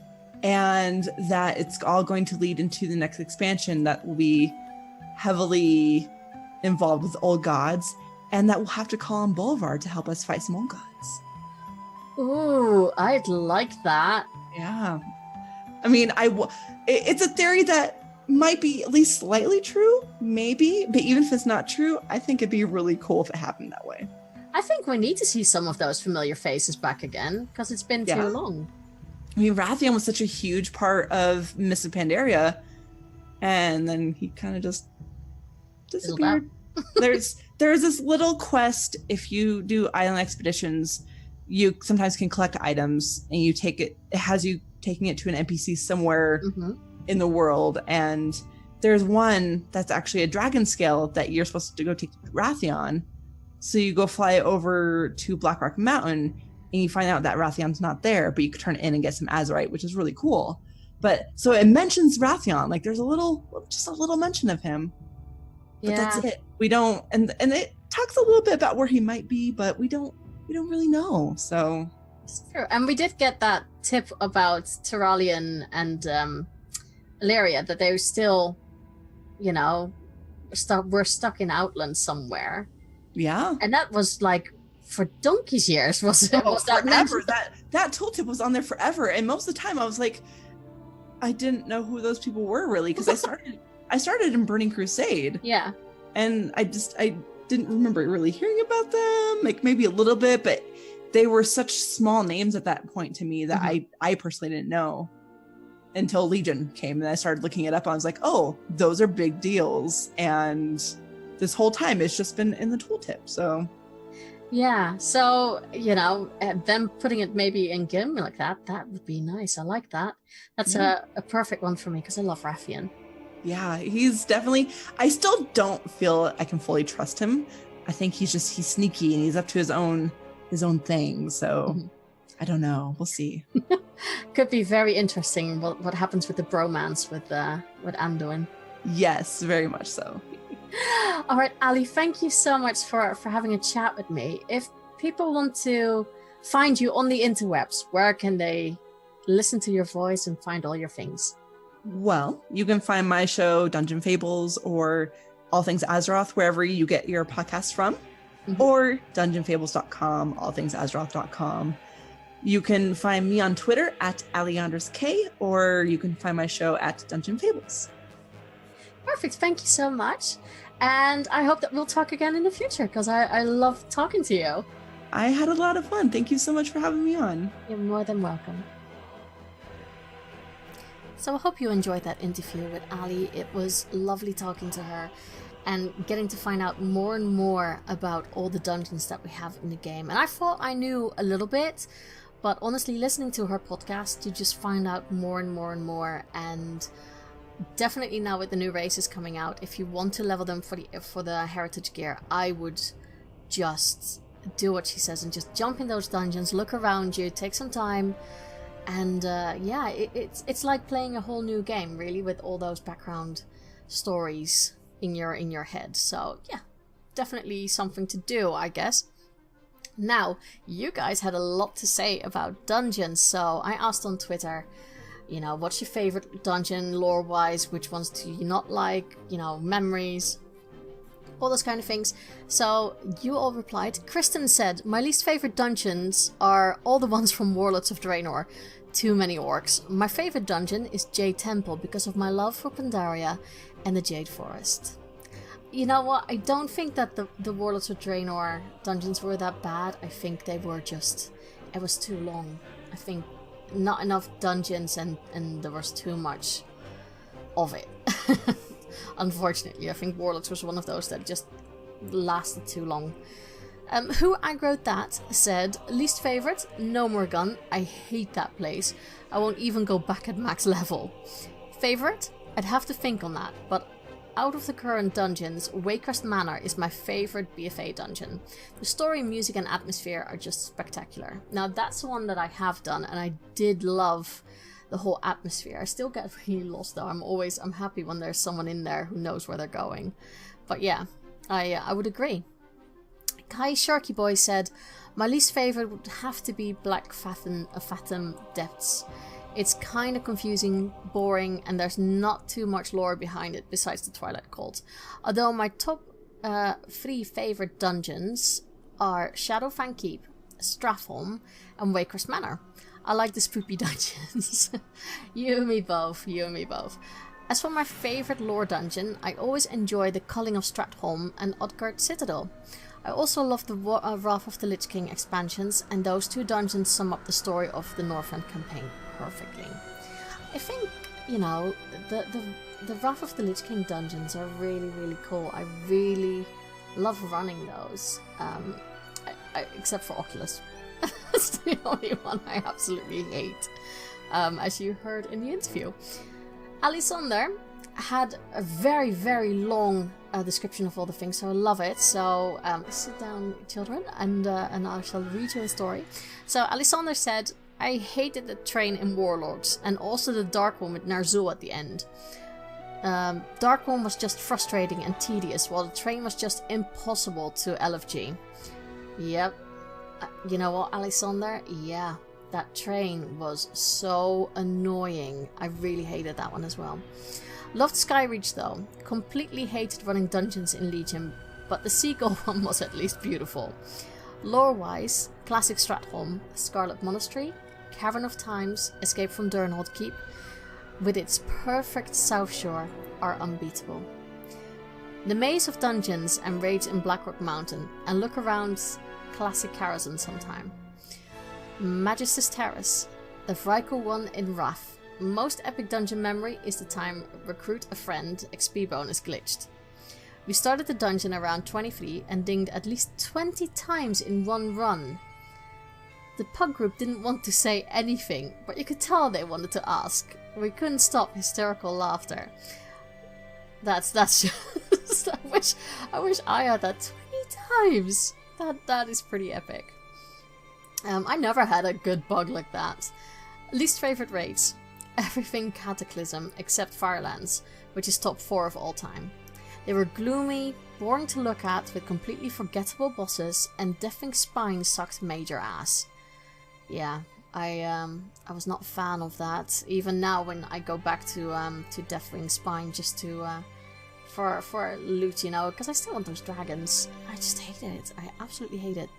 And that it's all going to lead into the next expansion that will be heavily involved with old gods, and that we'll have to call on Boulevard to help us fight some old gods. Ooh, I'd like that. Yeah. I mean, it's a theory that might be at least slightly true, maybe, but even if it's not true, I think it'd be really cool if it happened that way. I think we need to see some of those familiar faces back again, because it's been too long. I mean, Wrathion was such a huge part of Mists of Pandaria, and then he kind of just disappeared. There's this little quest. If you do island expeditions, you sometimes can collect items, and you take it. It has you taking it to an NPC somewhere in the world, and there's one that's actually a dragon scale that you're supposed to go take to Wrathion. So you go fly over to Blackrock Mountain, and you find out that Wrathion's not there, but you can turn it in and get some Azurite, which is really cool. But so it mentions Wrathion, there's just a little mention of him. But that's it. We don't, and it talks a little bit about where he might be, but we don't really know. So it's true. And we did get that tip about Terralion and Illyria, that they were still, we're stuck in Outland somewhere. Yeah. And that was for donkey's years, was it? Oh, was that forever. That tooltip was on there forever. And most of the time I was like, I didn't know who those people were really, because I started in Burning Crusade. Yeah. And I didn't remember really hearing about them, maybe a little bit, but they were such small names at that point to me that I personally didn't know until Legion came, and I started looking it up. I was like, oh, those are big deals. And this whole time it's just been in the tooltip. So yeah, so them putting it maybe in game like that would be nice. I like that. That's a perfect one for me, because I love Wrathion. Yeah, he's definitely, I still don't feel I can fully trust him. I think he's sneaky and he's up to his own thing. So I don't know. We'll see. Could be very interesting what happens with the bromance with Anduin. Yes, very much so. All right, Ali, thank you so much for having a chat with me. If people want to find you on the interwebs, where can they listen to your voice and find all your things? Well, you can find my show, Dungeon Fables, or All Things Azeroth, wherever you get your podcasts from. or dungeonfables.com, allthingsazeroth.com. You can find me on Twitter at AleandersK, or you can find my show at Dungeon Fables. Perfect. Thank you so much. And I hope that we'll talk again in the future, because I love talking to you. I had a lot of fun. Thank you so much for having me on. You're more than welcome. So I hope you enjoyed that interview with Ali. It was lovely talking to her and getting to find out more and more about all the dungeons that we have in the game. And I thought I knew a little bit, but honestly, listening to her podcast, you just find out more and more and more. And definitely now with the new races coming out, if you want to level them for the heritage gear, I would just do what she says and just jump in those dungeons, look around you, take some time. And yeah, it's like playing a whole new game, really, with all those background stories in your head. So yeah, definitely something to do, I guess. Now, you guys had a lot to say about dungeons, so I asked on Twitter, you know, what's your favorite dungeon lore-wise? Which ones do you not like? You know, memories, all those kind of things. So you all replied. Kristen said, my least favorite dungeons are all the ones from Warlords of Draenor. Too many orcs. My favorite dungeon is Jade Temple because of my love for Pandaria and the Jade Forest. You know what? I don't think that the Warlords of Draenor dungeons were that bad. I think they were just... it was too long. I think not enough dungeons and there was too much of it. Unfortunately, I think Warlords was one of those that just lasted too long. Who aggroed that said, least favorite, No More Gun. I hate that place. I won't even go back at max level. Favorite? I'd have to think on that, but out of the current dungeons, Wakehurst Manor is my favorite BFA dungeon. The story, music and atmosphere are just spectacular. Now that's the one that I have done, and I did love the whole atmosphere. I still get really lost though. I'm happy when there's someone in there who knows where they're going. But yeah, I would agree. Kai Sharky Boy said, my least favorite would have to be Black Fathom Depths. It's kind of confusing, boring, and there's not too much lore behind it besides the Twilight Cult. Although my top 3 favorite dungeons are Shadowfang Keep, Strathholm, and Wakehurst Manor. I like the spooky dungeons. You and me both, you and me both. As for my favorite lore dungeon, I always enjoy the Culling of Stratholme and Odgard Citadel. I also love the Wrath of the Lich King expansions, and those 2 dungeons sum up the story of the Northrend campaign perfectly. I think, you know, the Wrath of the Lich King dungeons are really, really cool. I really love running those, except for Oculus. That's the only one I absolutely hate, as you heard in the interview. Alisander had a very, very long description of all the things, so I love it. So sit down, children, and I shall read you a story. So Alisander said, I hated the train in Warlords, and also the Dark One with Narzul at the end. Dark One was just frustrating and tedious, while the train was just impossible to LFG. Yep. You know what, Alisander? Yeah, that train was so annoying. I really hated that one as well. Loved Skyreach though. Completely hated running dungeons in Legion, but the Seagull one was at least beautiful. Lore-wise, classic Stratholme, Scarlet Monastery, Cavern of Times, Escape from Durnhold Keep, with its perfect south shore, are unbeatable. The maze of dungeons and raids in Blackrock Mountain, and look around classic Karazhan sometime. Magistus Terrace, the Vrykul one in Wrath. Most epic dungeon memory is the time Recruit a Friend XP bonus glitched. We started the dungeon around 23 and dinged at least 20 times in one run. The pug group didn't want to say anything, but you could tell they wanted to ask. We couldn't stop hysterical laughter. That's just... I wish I had that 20 times. That is pretty epic. I never had a good bug like that. Least favorite raids. Everything Cataclysm except Firelands, which is top 4 of all time. They were gloomy, boring to look at with completely forgettable bosses, and Deafening Spine sucked major ass. Yeah, I was not a fan of that. Even now when I go back to Deafening Spine just to for loot, you know, because I still want those dragons. I just hate it. I absolutely hate it.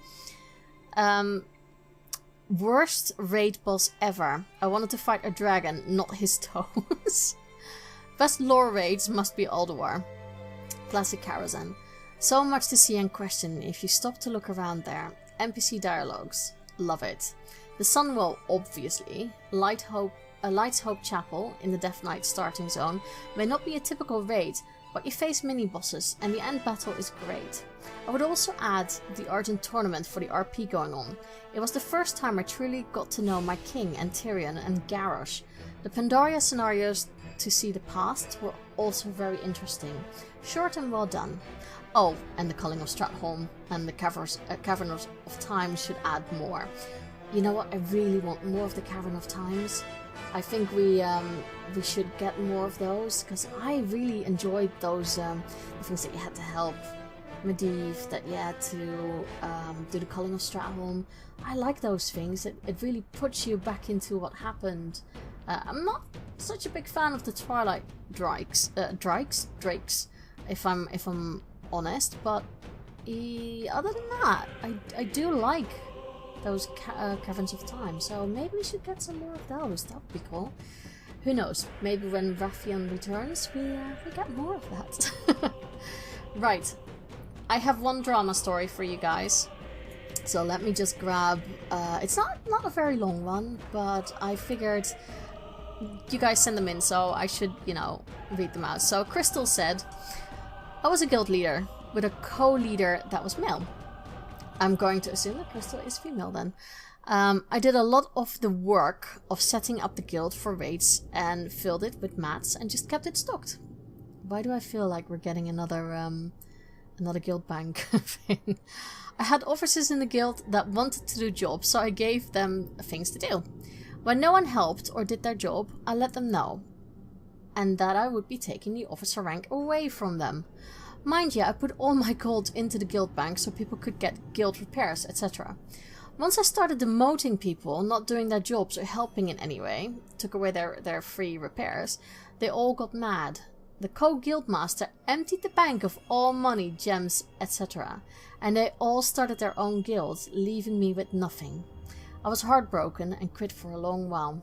Worst raid boss ever. I wanted to fight a dragon, not his toes. Best lore raids must be Alduar. Classic Karazhan. So much to see and question if you stop to look around there. NPC dialogues. Love it. The Sunwell, obviously. Light's Hope Chapel in the Death Knight starting zone may not be a typical raid, but you face mini-bosses and the end battle is great. I would also add the Argent tournament for the RP going on. It was the first time I truly got to know my king and Tyrion and Garrosh. The Pandaria scenarios to see the past were also very interesting. Short and well done. Oh, and the Culling of Stratholme and the Cavern of Time should add more. You know what? I really want more of the Cavern of Times. I think we should get more of those, because I really enjoyed those the things that you had to help Medivh, that you had to do the Culling of Stratholme. I like those things. It really puts you back into what happened. I'm not such a big fan of the Twilight Drakes, if I'm honest, but other than that, I do like those Caverns of Time, so maybe we should get some more of those. That would be cool. Who knows? Maybe when Rathian returns, we get more of that. Right. I have one drama story for you guys. So let me just grab... it's not a very long one, but I figured you guys send them in, so I should, you know, read them out. So Crystal said, I was a guild leader with a co-leader that was male. I'm going to assume that Crystal is female then. I did a lot of the work of setting up the guild for raids and filled it with mats and just kept it stocked. Why do I feel like we're getting another guild bank thing? I had officers in the guild that wanted to do jobs, so I gave them things to do. When no one helped or did their job, I let them know, and that I would be taking the officer rank away from them. Mind you, I put all my gold into the guild bank so people could get guild repairs, etc. Once I started demoting people, not doing their jobs or helping in any way, took away their free repairs, they all got mad. The co-guild master emptied the bank of all money, gems, etc. And they all started their own guilds, leaving me with nothing. I was heartbroken and quit for a long while.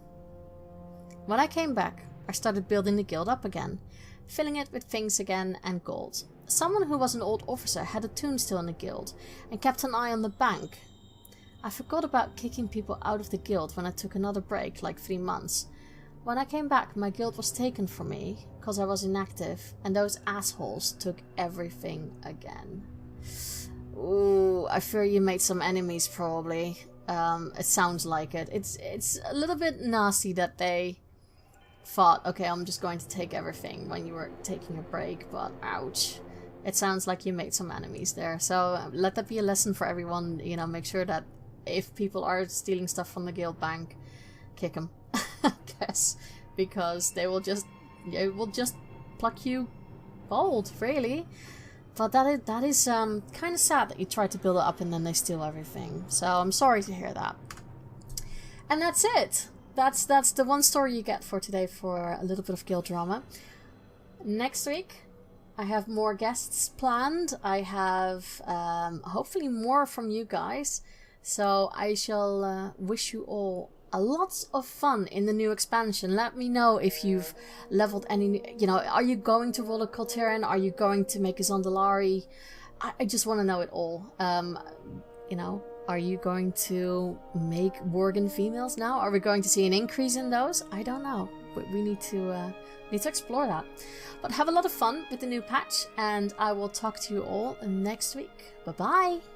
When I came back, I started building the guild up again, filling it with things again and gold. Someone who was an old officer had a tune still in the guild and kept an eye on the bank. I forgot about kicking people out of the guild when I took another break, like 3 months. When I came back, my guild was taken from me because I was inactive, and those assholes took everything again. Ooh, I fear you made some enemies probably. It sounds like it. It's a little bit nasty that they thought, okay, I'm just going to take everything when you were taking a break, but ouch. It sounds like you made some enemies there. So let that be a lesson for everyone. You know, make sure that if people are stealing stuff from the guild bank, kick them, I guess, because they will just pluck you bold, really. But that is kind of sad that you try to build it up and then they steal everything. So I'm sorry to hear that. And that's it. That's the one story you get for today for a little bit of guild drama. Next week, I have more guests planned. I have hopefully more from you guys. So I shall wish you all a lot of fun in the new expansion. Let me know if you've leveled any, you know, are you going to roll a Colterian? Are you going to make a Zondalari? I just want to know it all. You know, are you going to make Worgen females now? Are we going to see an increase in those? I don't know, but we need to explore that. But have a lot of fun with the new patch, and I will talk to you all next week. Bye bye.